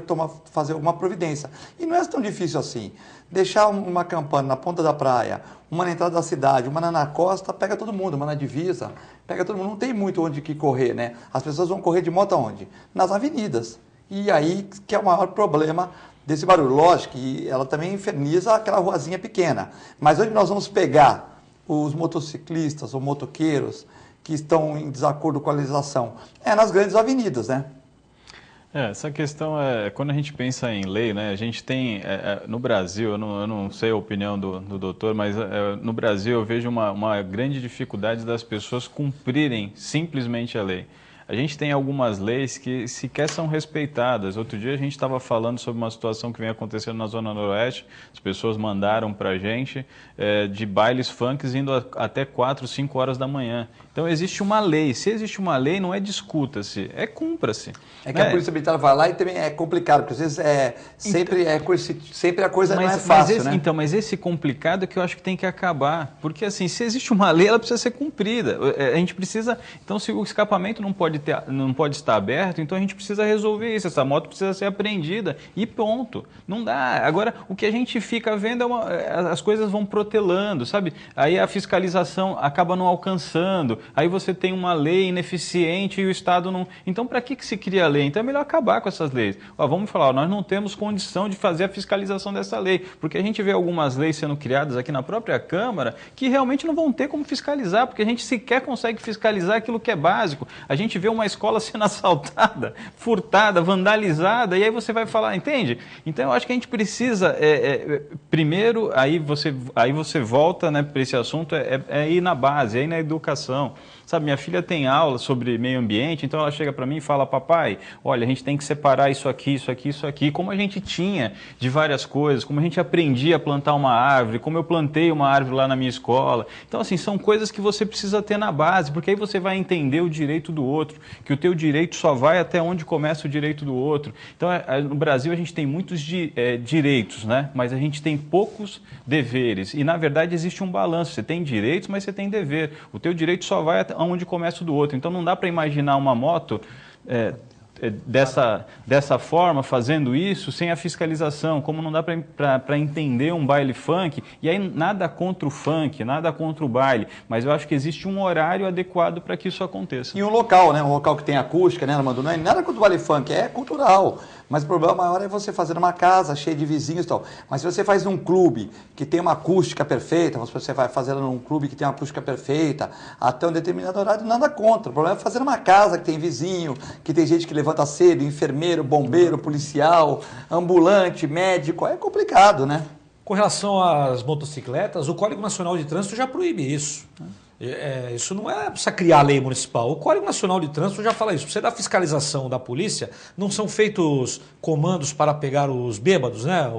fazer alguma providência. E não é tão difícil assim. Deixar uma campana na ponta da praia, uma na entrada da cidade, uma na costa, pega todo mundo, uma na divisa, pega todo mundo. Não tem muito onde que correr, né? As pessoas vão correr de moto aonde? Nas avenidas. E aí que é o maior problema desse barulho. Lógico que ela também inferniza aquela ruazinha pequena. Mas onde nós vamos pegar os motociclistas ou motoqueiros que estão em desacordo com a legislação? É nas grandes avenidas, né? Essa questão quando a gente pensa em lei, né, a gente tem, no Brasil, eu não sei a opinião do doutor, mas no Brasil eu vejo uma grande dificuldade das pessoas cumprirem simplesmente a lei. A gente tem algumas leis que sequer são respeitadas. Outro dia a gente estava falando sobre uma situação que vem acontecendo na Zona Noroeste. As pessoas mandaram para a gente de bailes funks indo até 4, 5 horas da manhã. Então existe uma lei. Se existe uma lei, não é discuta-se, cumpra-se. É que a Polícia Militar vai lá e também é complicado, porque às vezes sempre a coisa não é fácil, né? Então, mas esse complicado é que eu acho que tem que acabar. Porque assim, se existe uma lei, ela precisa ser cumprida. A gente precisa... Então, se o escapamento não pode estar aberto, então a gente precisa resolver isso. Essa moto precisa ser apreendida e ponto. Não dá. Agora, o que a gente fica vendo as coisas vão protelando, sabe? Aí a fiscalização acaba não alcançando. Aí você tem uma lei ineficiente e o Estado não... Então, para que se cria a lei? Então, é melhor acabar com essas leis. Vamos falar, nós não temos condição de fazer a fiscalização dessa lei, porque a gente vê algumas leis sendo criadas aqui na própria Câmara que realmente não vão ter como fiscalizar, porque a gente sequer consegue fiscalizar aquilo que é básico. A gente vê uma escola sendo assaltada, furtada, vandalizada, e aí você vai falar, entende? Então, eu acho que a gente precisa, primeiro, aí você volta, né, para esse assunto, ir na base, ir na educação. Sabe, minha filha tem aula sobre meio ambiente, então ela chega para mim e fala, papai, olha, a gente tem que separar isso aqui, isso aqui, isso aqui, como a gente tinha de várias coisas, como a gente aprendia a plantar uma árvore, como eu plantei uma árvore lá na minha escola. Então, assim, são coisas que você precisa ter na base, porque aí você vai entender o direito do outro, que o teu direito só vai até onde começa o direito do outro. Então, no Brasil a gente tem muitos direitos, né? Mas a gente tem poucos deveres. E, na verdade, existe um balanço. Você tem direitos, mas você tem dever. O teu direito só vai até onde começa o do outro. Então, não dá para imaginar uma moto dessa forma, fazendo isso, sem a fiscalização, como não dá para entender um baile funk, e aí nada contra o funk, nada contra o baile, mas eu acho que existe um horário adequado para que isso aconteça. E um local, né? Um local que tem acústica, né, Armando? Não é nada contra o baile funk, é cultural. Mas o problema maior é você fazer numa casa cheia de vizinhos e tal. Mas se você faz num clube que tem uma acústica perfeita, você vai fazer num clube que tem uma acústica perfeita, até um determinado horário, nada contra. O problema é fazer numa casa que tem vizinho, que tem gente que levanta cedo, enfermeiro, bombeiro, policial, ambulante, médico. É complicado, né? Com relação às motocicletas, o Código Nacional de Trânsito já proíbe isso. Isso não é para criar a lei municipal. O Código Nacional de Trânsito já fala isso. Para você dar fiscalização da polícia, não são feitos comandos para pegar os bêbados, né?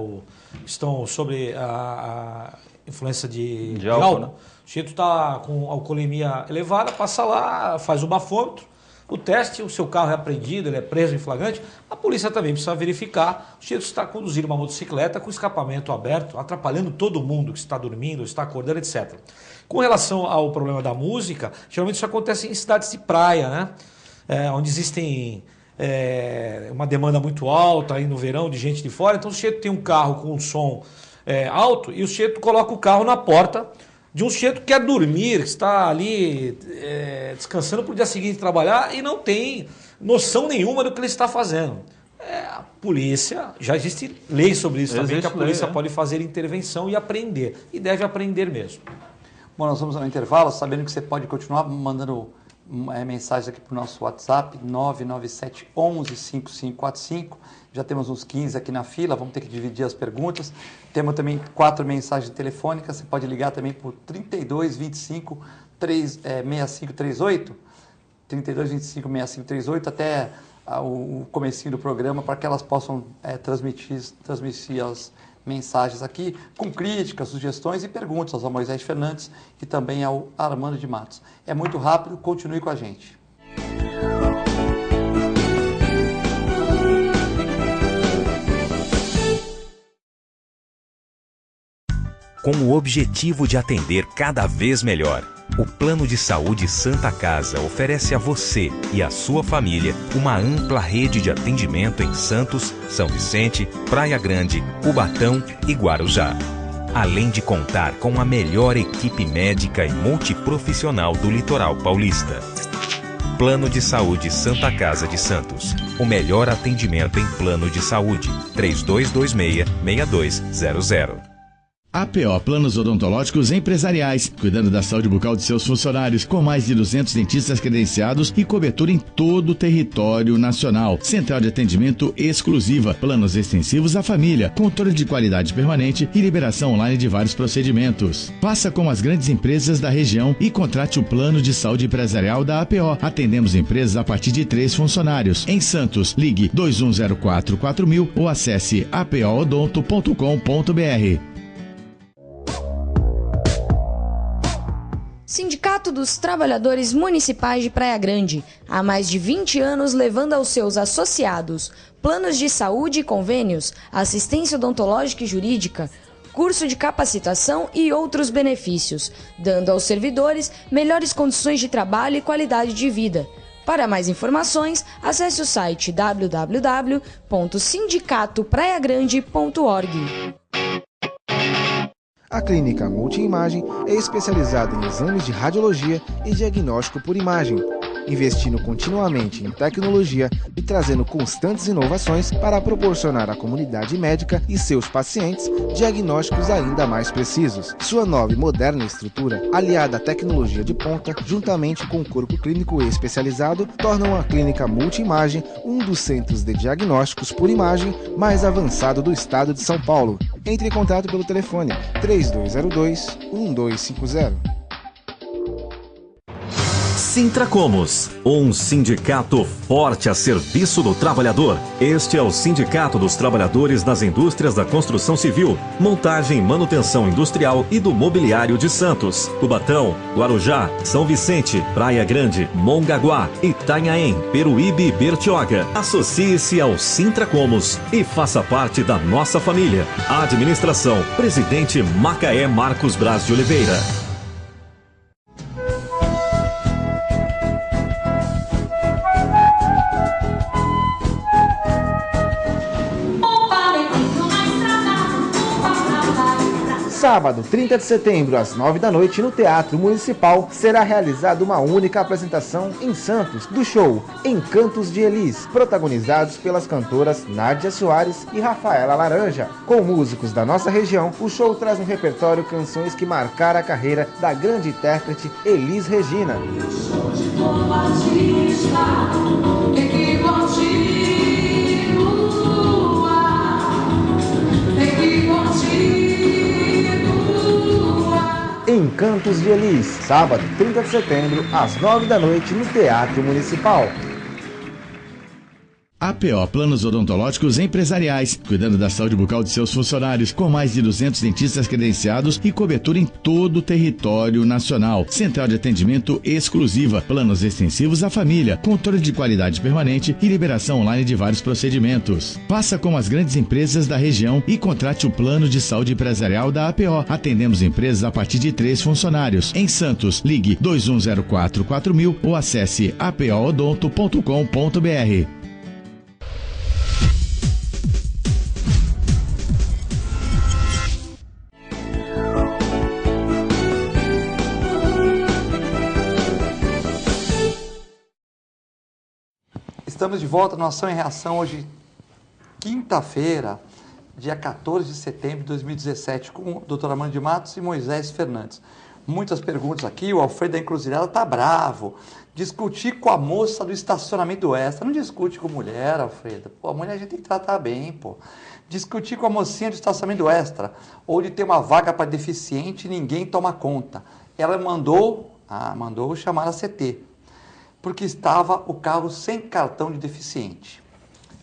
Estão sobre a influência de álcool. Né? O sujeito está com alcoolemia elevada, passa lá, faz o bafômetro, o teste, o seu carro é apreendido, ele é preso em flagrante. A polícia também precisa verificar. O sujeito está conduzindo uma motocicleta com escapamento aberto, atrapalhando todo mundo que está dormindo, está acordando, etc. Com relação ao problema da música, geralmente isso acontece em cidades de praia, né? Onde existem uma demanda muito alta aí no verão de gente de fora. Então o sujeito tem um carro com um som alto e o sujeito coloca o carro na porta de um sujeito que quer dormir, que está ali descansando para o dia seguinte trabalhar e não tem noção nenhuma do que ele está fazendo. A polícia, já existe lei sobre isso também, que a polícia pode fazer intervenção e aprender. E deve aprender mesmo. Bom, nós vamos ao intervalo, sabendo que você pode continuar mandando mensagens aqui para o nosso WhatsApp, 997 11 5545. Já temos uns 15 aqui na fila, vamos ter que dividir as perguntas. Temos também 4 mensagens telefônicas, você pode ligar também por 32 25 6538, 32 25 6538, até o comecinho do programa para que elas possam transmitir as mensagens aqui com críticas, sugestões e perguntas ao Moisés Fernandes e também ao Armando de Matos. É muito rápido, continue com a gente. Com o objetivo de atender cada vez melhor, o Plano de Saúde Santa Casa oferece a você e a sua família uma ampla rede de atendimento em Santos, São Vicente, Praia Grande, Cubatão e Guarujá. Além de contar com a melhor equipe médica e multiprofissional do litoral paulista. Plano de Saúde Santa Casa de Santos. O melhor atendimento em plano de saúde. 3226-6200. APO Planos Odontológicos Empresariais, cuidando da saúde bucal de seus funcionários, com mais de 200 dentistas credenciados e cobertura em todo o território nacional. Central de atendimento exclusiva, planos extensivos à família, controle de qualidade permanente e liberação online de vários procedimentos. Faça como as grandes empresas da região e contrate o plano de saúde empresarial da APO. Atendemos empresas a partir de 3 funcionários. Em Santos, ligue 2104-4000 ou acesse apoodonto.com.br. Sindicato dos Trabalhadores Municipais de Praia Grande, há mais de 20 anos levando aos seus associados planos de saúde e convênios, assistência odontológica e jurídica, curso de capacitação e outros benefícios, dando aos servidores melhores condições de trabalho e qualidade de vida. Para mais informações, acesse o site www.sindicatopraiagrande.org. A Clínica Multiimagem é especializada em exames de radiologia e diagnóstico por imagem, investindo continuamente em tecnologia e trazendo constantes inovações para proporcionar à comunidade médica e seus pacientes diagnósticos ainda mais precisos. Sua nova e moderna estrutura, aliada à tecnologia de ponta, juntamente com o corpo clínico especializado, tornam a Clínica Multiimagem um dos centros de diagnósticos por imagem mais avançado do estado de São Paulo. Entre em contato pelo telefone 3202-1250. Sintracomos, um sindicato forte a serviço do trabalhador. Este é o Sindicato dos Trabalhadores das Indústrias da Construção Civil, Montagem e Manutenção Industrial e do Mobiliário de Santos, Cubatão, Guarujá, São Vicente, Praia Grande, Mongaguá, Itanhaém, Peruíbe e Bertioga. Associe-se ao Sintracomos e faça parte da nossa família. Administração, Presidente Macaé Marcos Braz de Oliveira. Sábado, 30 de setembro, às 9 da noite, no Teatro Municipal, será realizada uma única apresentação em Santos do show Encantos de Elis, protagonizados pelas cantoras Nádia Soares e Rafaela Laranja. Com músicos da nossa região, o show traz no repertório canções que marcaram a carreira da grande intérprete Elis Regina. Encantos de Elis, sábado, 30 de setembro, às 9 da noite, no Teatro Municipal. APO Planos Odontológicos Empresariais, cuidando da saúde bucal de seus funcionários, com mais de 200 dentistas credenciados e cobertura em todo o território nacional. Central de atendimento exclusiva, planos extensivos à família, controle de qualidade permanente e liberação online de vários procedimentos. Faça como as grandes empresas da região e contrate o plano de saúde empresarial da APO. Atendemos empresas a partir de 3 funcionários. Em Santos, ligue 2104-4000 ou acesse apoodonto.com.br. Estamos de volta no Ação e Reação, hoje, quinta-feira, dia 14 de setembro de 2017, com o Dr. Armando de Matos e Moisés Fernandes. Muitas perguntas aqui, o Alfredo da Encruzilhada está bravo. Discutir com a moça do estacionamento extra. Não discute com mulher, Alfredo. Pô, a mulher a gente tem que tratar bem, pô. Discutir com a mocinha do estacionamento extra, ou de ter uma vaga para deficiente e ninguém toma conta. Ela mandou chamar a CT. porque estava o carro sem cartão de deficiente.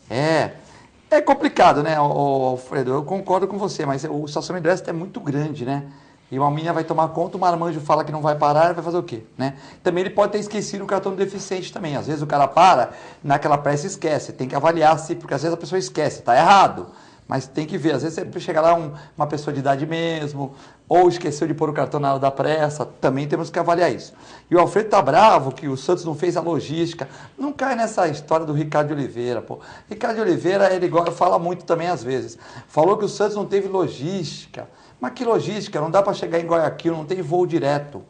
É complicado, né, Alfredo? Eu concordo com você, mas o estacionamento é muito grande, né? E uma menina vai tomar conta, o marmanjo fala que não vai parar, vai fazer o quê? Né? Também ele pode ter esquecido o cartão do deficiente também. Às vezes o cara para, naquela pressa esquece. Tem que avaliar, porque às vezes a pessoa esquece, está errado. Mas tem que ver, às vezes você chega lá uma pessoa de idade mesmo, ou esqueceu de pôr o cartão na hora da pressa, também temos que avaliar isso. E o Alfredo tá bravo que o Santos não fez a logística. Não cai nessa história do Ricardo de Oliveira, pô. Ricardo de Oliveira, ele fala muito também às vezes. Falou que o Santos não teve logística. Mas que logística? Não dá para chegar em Guayaquil, não tem voo direto.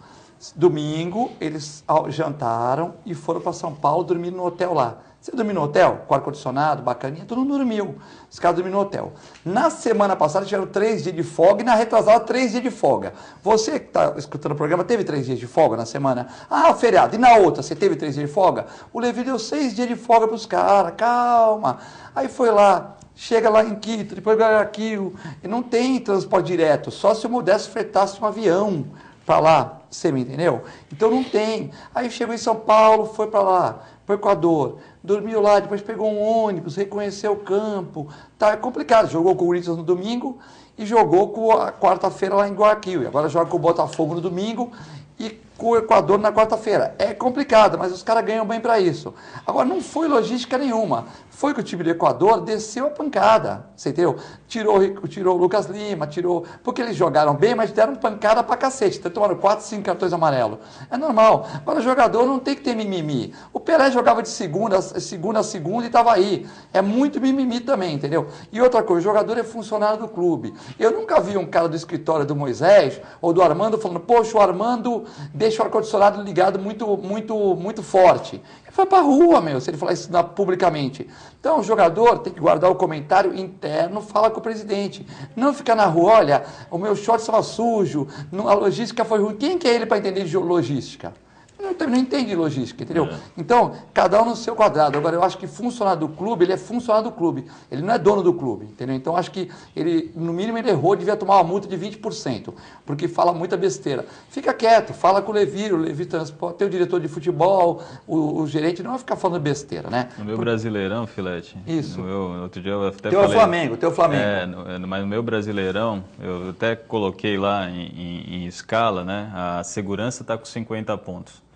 Domingo, eles jantaram e foram para São Paulo dormir no hotel lá. Você dormiu no hotel? Com ar-condicionado, bacaninha? Todo mundo dormiu. Os caras dormiram no hotel. Na semana passada tiveram 3 dias de folga e na retrasada 3 dias de folga. Você que está escutando o programa teve 3 dias de folga na semana? Ah, feriado. E na outra, você teve 3 dias de folga? O Levi deu 6 dias de folga para os caras. Calma. Aí foi lá. Chega lá em Quito, depois Guayaquil, e não tem transporte direto, só se o Modesto fretasse um avião para lá, você me entendeu? Então não tem. Aí chegou em São Paulo, foi para lá, para o Equador, dormiu lá, depois pegou um ônibus, reconheceu o campo, tá, é complicado, jogou com o Corinthians no domingo e jogou com a quarta-feira lá em Guayaquil, e agora joga com o Botafogo no domingo e com o Equador na quarta-feira. É complicado, mas os caras ganham bem para isso. Agora, não foi logística nenhuma. Foi que o time do Equador desceu a pancada, você entendeu? Tirou o Lucas Lima, porque eles jogaram bem, mas deram pancada pra cacete. Então, tomaram 4, 5 cartões amarelos. É normal. Agora, o jogador não tem que ter mimimi. O Pelé jogava de segunda a segunda e estava aí. É muito mimimi também, entendeu? E outra coisa, o jogador é funcionário do clube. Eu nunca vi um cara do escritório do Moisés ou do Armando falando, poxa, o Armando deixa o ar-condicionado ligado muito forte. Ele vai pra rua, se ele falar isso publicamente. Então, o jogador tem que guardar o comentário interno, fala com o presidente. Não ficar na rua, olha, o meu short estava sujo, a logística foi ruim. Quem que é ele para entender de logística? Não entende de logística, entendeu? Então, cada um no seu quadrado. Agora, eu acho que funcionário do clube, ele é funcionário do clube. Ele não é dono do clube, entendeu? Então, acho que ele, no mínimo, ele errou, devia tomar uma multa de 20%, porque fala muita besteira. Fica quieto, fala com o Levi Transporte, tem o diretor de futebol, o gerente, não vai ficar falando besteira, né? No meu Brasileirão, Filete. Isso. Outro dia eu até falei... Teu Flamengo. Mas no meu Brasileirão, eu até coloquei lá em escala, né? A segurança está com 50 pontos.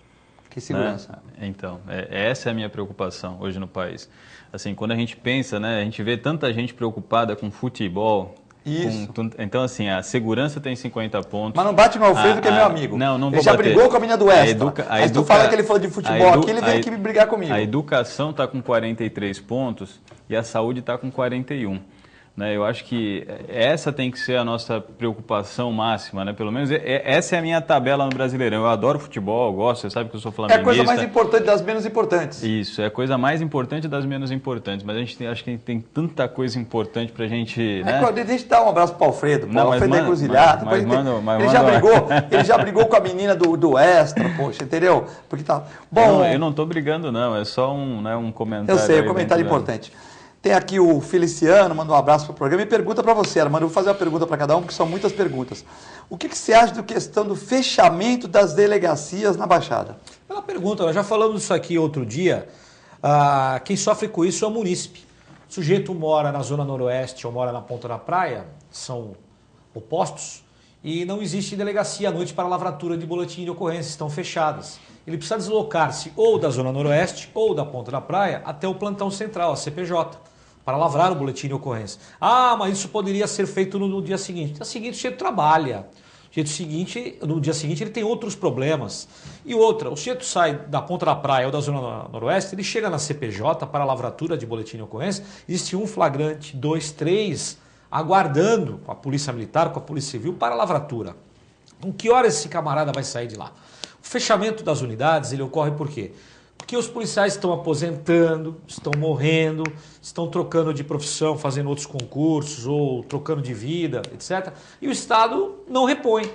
Que segurança. Né? Então, essa é a minha preocupação hoje no país. Assim, quando a gente pensa, né, a gente vê tanta gente preocupada com futebol. Isso. Então, assim, a segurança tem 50 pontos. Mas não bate no Alfredo, que é meu amigo. Não vou ele já bater. Brigou com a menina do Extra. Aí tu fala que ele falou de futebol aqui, ele veio aqui me brigar comigo. A educação está com 43 pontos e a saúde está com 41. Né, eu acho que essa tem que ser a nossa preocupação máxima, né? Pelo menos essa é a minha tabela no Brasileirão. Eu adoro futebol, eu gosto, você sabe que eu sou flamenguista. É a coisa mais importante das menos importantes. Isso, é a coisa mais importante das menos importantes. Mas a gente acho que tem tanta coisa importante pra gente... Né? Deixa eu dar um abraço pro Alfredo. O Alfredo é encruzilhado. Ele já brigou com a menina do Extra, poxa, entendeu? Porque tá... Bom, eu não tô brigando, não. É só um comentário. Eu sei, um comentário importante. Tem aqui o Feliciano, manda um abraço para o programa e pergunta para você, Armando. Eu vou fazer uma pergunta para cada um, porque são muitas perguntas. O que você acha da questão do fechamento das delegacias na Baixada? É uma pergunta, nós já falamos disso aqui outro dia. Quem sofre com isso é o munícipe. O sujeito mora na Zona Noroeste ou mora na Ponta da Praia, são opostos, e não existe delegacia à noite para lavratura de boletim de ocorrência, estão fechadas. Ele precisa deslocar-se ou da Zona Noroeste ou da Ponta da Praia até o plantão central, a CPJ, para lavrar o boletim de ocorrência. Mas isso poderia ser feito no dia seguinte. No dia seguinte o sujeito trabalha. No dia seguinte ele tem outros problemas. E outra, o sujeito sai da Ponta da Praia ou da Zona Noroeste, ele chega na CPJ para a lavratura de boletim de ocorrência, existe um flagrante, 2, 3, aguardando com a Polícia Militar, com a Polícia Civil para a lavratura. Com que hora esse camarada vai sair de lá? O fechamento das unidades, ele ocorre por quê? Porque os policiais estão aposentando, estão morrendo, estão trocando de profissão, fazendo outros concursos ou trocando de vida, etc. E o Estado não repõe.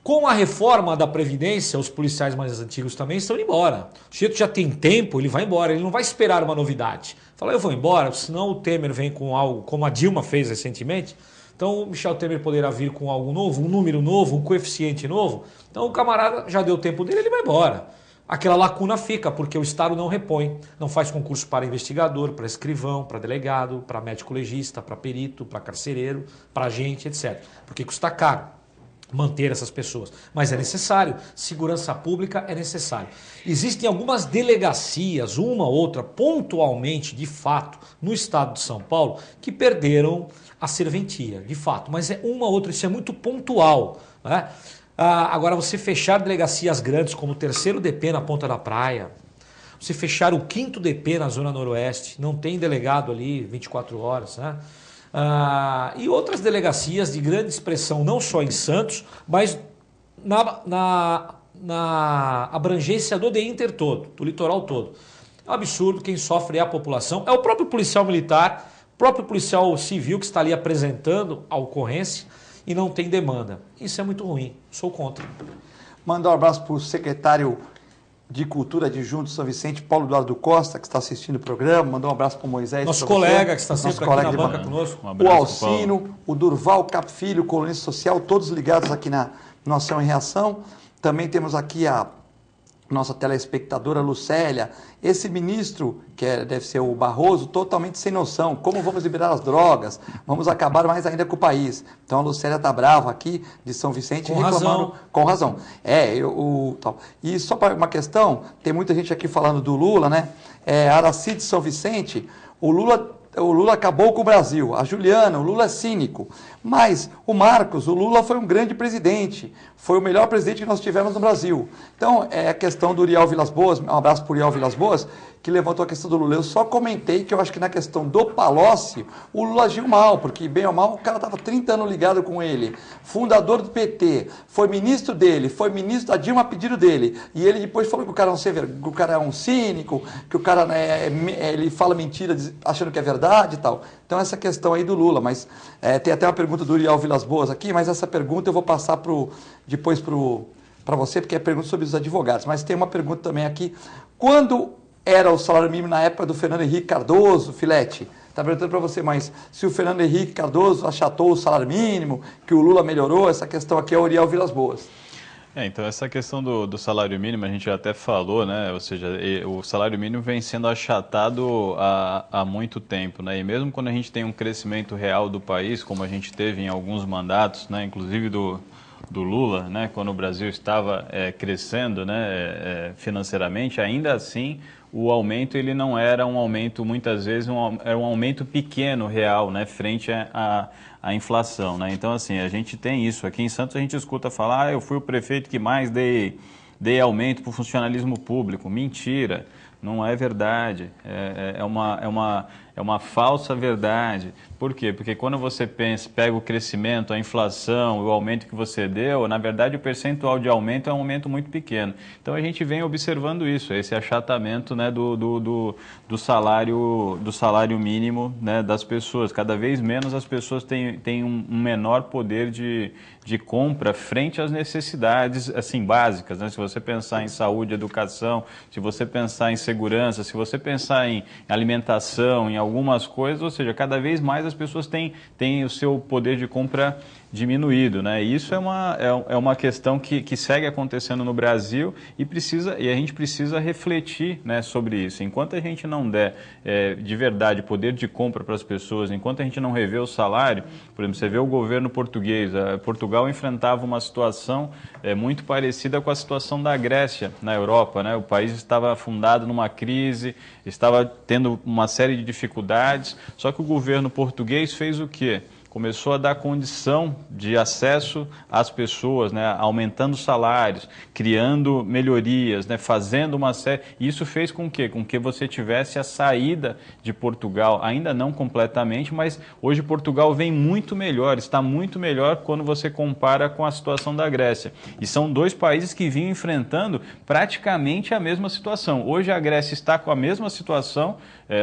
Com a reforma da Previdência, os policiais mais antigos também estão indo embora. O sujeito já tem tempo, ele vai embora, ele não vai esperar uma novidade. Fala, eu vou embora, senão o Temer vem com algo, como a Dilma fez recentemente. Então o Michel Temer poderá vir com algo novo, um número novo, um coeficiente novo. Então o camarada já deu tempo dele, ele vai embora. aquela lacuna fica, porque o Estado não repõe, não faz concurso para investigador, para escrivão, para delegado, para médico legista, para perito, para carcereiro, para agente, etc. Porque custa caro manter essas pessoas. Mas é necessário, segurança pública é necessário. Existem algumas delegacias, uma ou outra, pontualmente, de fato, no estado de São Paulo, que perderam a serventia, de fato. Mas é uma ou outra, isso é muito pontual, né? Agora, você fechar delegacias grandes, como o 3º DP na Ponta da Praia, você fechar o 5º DP na Zona Noroeste, não tem delegado ali 24 horas, né? E outras delegacias de grande expressão, não só em Santos, mas na abrangência do DINTER todo, do litoral todo. É um absurdo, quem sofre é a população, é o próprio policial militar, o próprio policial civil que está ali apresentando a ocorrência e não tem demanda. Isso é muito ruim, sou contra. Mandar um abraço para o secretário de Cultura adjunto de São Vicente, Paulo Eduardo Costa, que está assistindo o programa. Mandou um abraço para o Moisés. Nosso colega que está sempre aqui na banca conosco. O Alcino, o Durval Capfilho, colunista social, todos ligados aqui na Ação e Reação. Também temos aqui a nossa telespectadora Lucélia, esse ministro, que deve ser o Barroso, totalmente sem noção. Como vamos liberar as drogas? Vamos acabar mais ainda com o país. Então a Lucélia está brava aqui, de São Vicente, com reclamando. Com razão. Tal. E só para uma questão, tem muita gente aqui falando do Lula, né? Araci de São Vicente, o Lula acabou com o Brasil. A Juliana, o Lula é cínico. Mas o Marcos, o Lula foi um grande presidente. Foi o melhor presidente que nós tivemos no Brasil. Então, é a questão do Uriel Vilas Boas, um abraço para o Uriel Vilas Boas, que levantou a questão do Lula. Eu só comentei que eu acho que na questão do Palocci, o Lula agiu mal, porque bem ou mal, o cara estava 30 anos ligado com ele. Fundador do PT, foi ministro dele, foi ministro da Dilma a pedido dele. E ele depois falou que o cara é um cínico, que o cara ele fala mentira achando que é verdade e tal. Então, essa questão aí do Lula. Mas tem até uma pergunta do Uriel Vilas Boas aqui, mas essa pergunta eu vou passar depois para você, porque é pergunta sobre os advogados. Mas tem uma pergunta também aqui. Quando era o salário mínimo na época do Fernando Henrique Cardoso, Filete? Está perguntando para você, mas se o Fernando Henrique Cardoso achatou o salário mínimo, que o Lula melhorou, essa questão aqui é o Uriel Vilas Boas. Então essa questão do salário mínimo a gente já até falou, né? Ou seja, o salário mínimo vem sendo achatado há muito tempo, né? E mesmo quando a gente tem um crescimento real do país, como a gente teve em alguns mandatos, né? Inclusive do Lula, né? Quando o Brasil estava crescendo, né? Financeiramente, ainda assim o aumento ele não era um aumento, muitas vezes era um aumento pequeno real, né? Frente a inflação, né? Então, assim, a gente tem isso. Aqui em Santos a gente escuta falar, eu fui o prefeito que mais dei aumento para o funcionalismo público. Mentira, não é verdade. É uma falsa verdade. Por quê? Porque quando você pega o crescimento, a inflação, o aumento que você deu, na verdade o percentual de aumento é um aumento muito pequeno. Então a gente vem observando isso, esse achatamento, né, do salário mínimo, né, das pessoas. Cada vez menos as pessoas têm um menor poder de compra frente às necessidades assim, básicas, né? Se você pensar em saúde, educação, se você pensar em segurança, se você pensar em alimentação, em algumas coisas, ou seja, cada vez mais as pessoas têm o seu poder de compra diminuído, né? E isso é uma questão que segue acontecendo no Brasil e a gente precisa refletir, né, sobre isso. Enquanto a gente não der de verdade poder de compra para as pessoas, enquanto a gente não rever o salário, por exemplo, você vê o governo português, Portugal enfrentava uma situação muito parecida com a situação da Grécia na Europa, né? O país estava afundado numa crise, estava tendo uma série de dificuldades, só que o governo português fez o quê? Começou a dar condição de acesso às pessoas, né, aumentando salários, criando melhorias, né, fazendo uma série... Isso fez com que você tivesse a saída de Portugal, ainda não completamente, mas hoje Portugal vem muito melhor, está muito melhor quando você compara com a situação da Grécia. E são dois países que vinham enfrentando praticamente a mesma situação. Hoje a Grécia está com a mesma situação,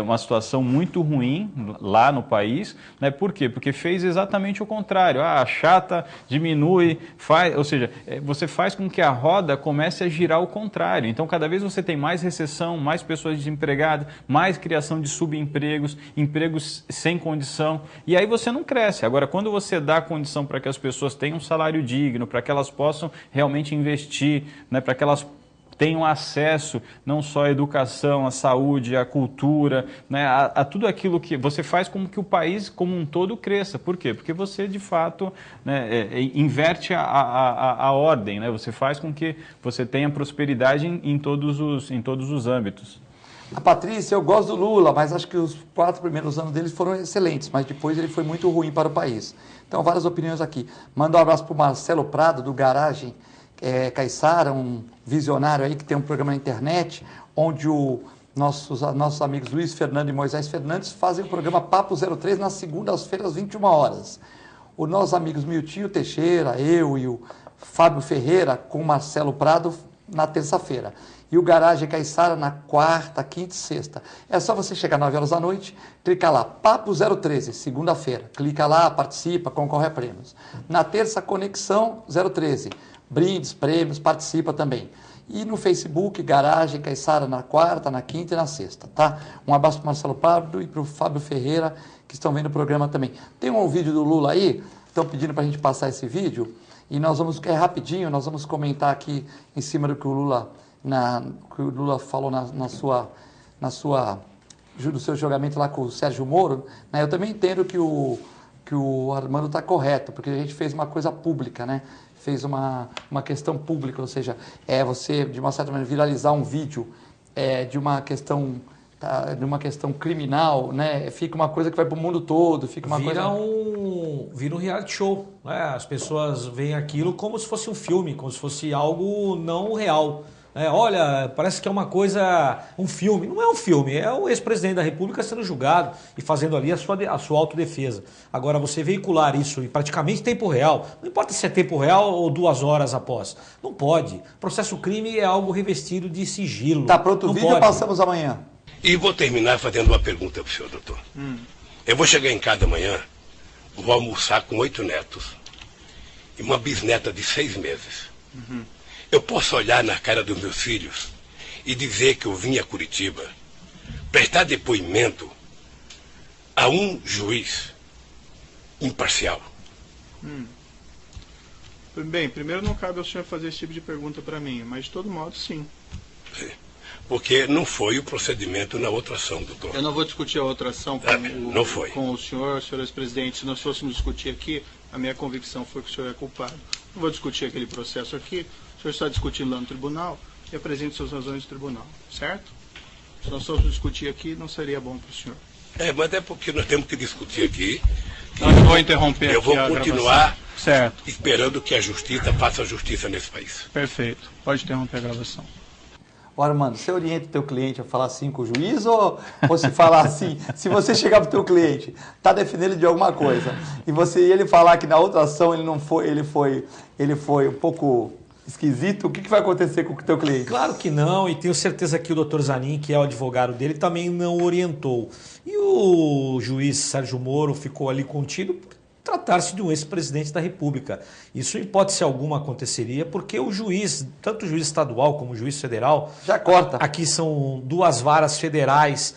uma situação muito ruim lá no país, né? Por quê? Porque fez exatamente o contrário. Achata, diminui, ou seja, você faz com que a roda comece a girar ao contrário. Então, cada vez você tem mais recessão, mais pessoas desempregadas, mais criação de subempregos, empregos sem condição, e aí você não cresce. Agora, quando você dá condição para que as pessoas tenham um salário digno, para que elas possam realmente investir, né, para que elas tenham acesso não só à educação, à saúde, à cultura, né, a tudo aquilo que você faz com que o país como um todo cresça. Por quê? Porque você, de fato, né, inverte a ordem, né? Você faz com que você tenha prosperidade em todos os âmbitos. A Patrícia, eu gosto do Lula, mas acho que os 4 primeiros anos dele foram excelentes, mas depois ele foi muito ruim para o país. Então, várias opiniões aqui. Manda um abraço para o Marcelo Prado, do Garagem Caiçara, um visionário aí que tem um programa na internet, onde nossos amigos Luiz Fernando e Moisés Fernandes fazem o programa Papo 03 nas segundas-feiras, às 21 horas. Os nossos amigos Miltinho Teixeira, eu e o Fábio Ferreira, com o Marcelo Prado, na terça-feira. E o Garagem Caiçara na quarta, quinta e sexta. É só você chegar às 9 horas da noite, clicar lá, Papo 013, segunda-feira. Clica lá, participa, concorre a prêmios. Na terça, Conexão 013. Brindes, prêmios, participa também. E no Facebook, Garagem Caiçara na quarta, na quinta e na sexta, tá? Um abraço para o Marcelo Pardo e para o Fábio Ferreira, que estão vendo o programa também. Tem um vídeo do Lula aí, estão pedindo para a gente passar esse vídeo, e nós vamos, rapidinho, nós vamos comentar aqui em cima do que o Lula... que o Lula falou no seu julgamento lá com o Sérgio Moro, né? Eu também entendo que o Armando está correto, porque a gente fez uma coisa pública, né? Fez uma questão pública, ou seja, você, de uma certa maneira, viralizar um vídeo de uma questão criminal, né? Fica uma coisa que vai para o mundo todo, fica uma vira um reality show, né? As pessoas veem aquilo como se fosse um filme, como se fosse algo não real. Olha, parece que é uma coisa, um filme. Não é um filme, é o ex-presidente da República sendo julgado e fazendo ali a sua autodefesa. Agora, você veicular isso em praticamente tempo real, não importa se é tempo real ou 2 horas após, não pode. Processo crime é algo revestido de sigilo. Tá pronto o vídeo ou passamos amanhã? E vou terminar fazendo uma pergunta para o senhor, doutor. Eu vou chegar em casa amanhã, vou almoçar com 8 netos e uma bisneta de 6 meses. Eu posso olhar na cara dos meus filhos e dizer que eu vim a Curitiba prestar depoimento a um juiz imparcial? Bem, primeiro não cabe ao senhor fazer esse tipo de pergunta para mim, mas de todo modo, sim. Porque não foi o procedimento na outra ação, doutor. Eu não vou discutir a outra ação com o senhor ex-presidente. Se nós fôssemos discutir aqui, a minha convicção foi que o senhor é culpado. Não vou discutir aquele processo aqui. O senhor está discutindo lá no tribunal e apresente suas razões no tribunal, certo? Se nós fôssemos discutir aqui, não seria bom para o senhor. Mas é porque nós temos que discutir aqui. Não vou interromper. Eu vou continuar certo, esperando que a justiça faça a justiça nesse país. Perfeito. Pode interromper a gravação. Armando, você orienta o teu cliente a falar assim com o juiz ou se falar assim, se você chegar para o teu cliente, está defendendo de alguma coisa, e ele falar que na outra ação ele foi um pouco esquisito, o que vai acontecer com o teu cliente? Claro que não, e tenho certeza que o Dr. Zanin, que é o advogado dele, também não orientou. E o juiz Sérgio Moro ficou ali contido por tratar-se de um ex-presidente da República. Isso, em hipótese alguma, aconteceria porque o juiz, tanto o juiz estadual como o juiz federal... Já corta. Aqui são 2 varas federais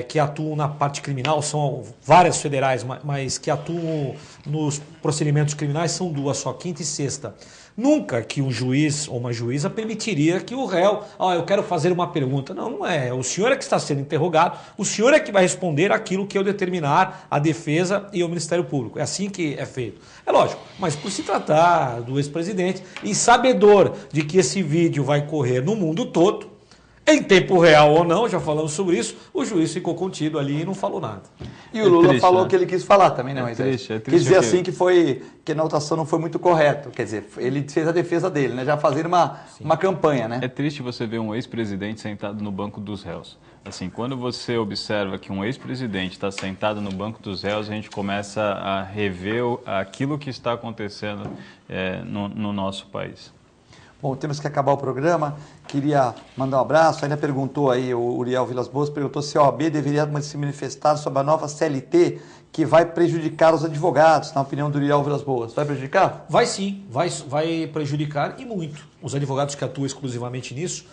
que atuam na parte criminal, são várias federais, mas que atuam nos procedimentos criminais são 2 só, quinta e sexta. Nunca que um juiz ou uma juíza permitiria que o réu, eu quero fazer uma pergunta. Não, não é. O senhor é que está sendo interrogado, o senhor é que vai responder aquilo que eu determinar a defesa e o Ministério Público. É assim que é feito. É lógico, mas por se tratar do ex-presidente e sabedor de que esse vídeo vai correr no mundo todo, em tempo real ou não, já falamos sobre isso, o juiz ficou contido ali e não falou nada. E o Lula falou que ele quis falar também, né? Quis dizer assim que a anotação não foi muito correto. Quer dizer, ele fez a defesa dele, né? Já fazendo uma campanha, né? É triste você ver um ex-presidente sentado no banco dos réus. Assim, quando você observa que um ex-presidente está sentado no banco dos réus, a gente começa a rever aquilo que está acontecendo no nosso país. Bom, temos que acabar o programa. Queria mandar um abraço. Ainda perguntou aí, o Uriel Vilas Boas perguntou se a OAB deveria se manifestar sobre a nova CLT que vai prejudicar os advogados, na opinião do Uriel Vilas Boas. Vai prejudicar? Vai sim, vai prejudicar e muito. Os advogados que atuam exclusivamente nisso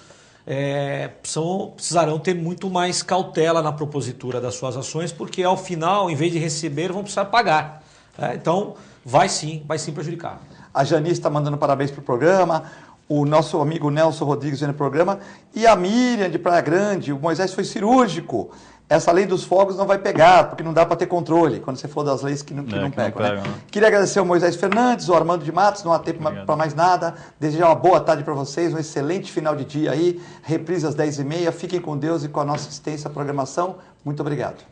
precisarão ter muito mais cautela na propositura das suas ações, porque ao final, em vez de receber, vão precisar pagar. Então, vai sim prejudicar. A Janice está mandando parabéns para o programa. o nosso amigo Nelson Rodrigues no programa, e a Miriam de Praia Grande. O Moisés foi cirúrgico. Essa lei dos fogos não vai pegar, porque não dá para ter controle, quando você for das leis que não pegam. Né? Queria agradecer ao Moisés Fernandes, ao Armando de Matos, não há tempo para mais nada. Desejar uma boa tarde para vocês, um excelente final de dia aí. Reprise às 10h30. Fiquem com Deus e com a nossa extensa programação. Muito obrigado.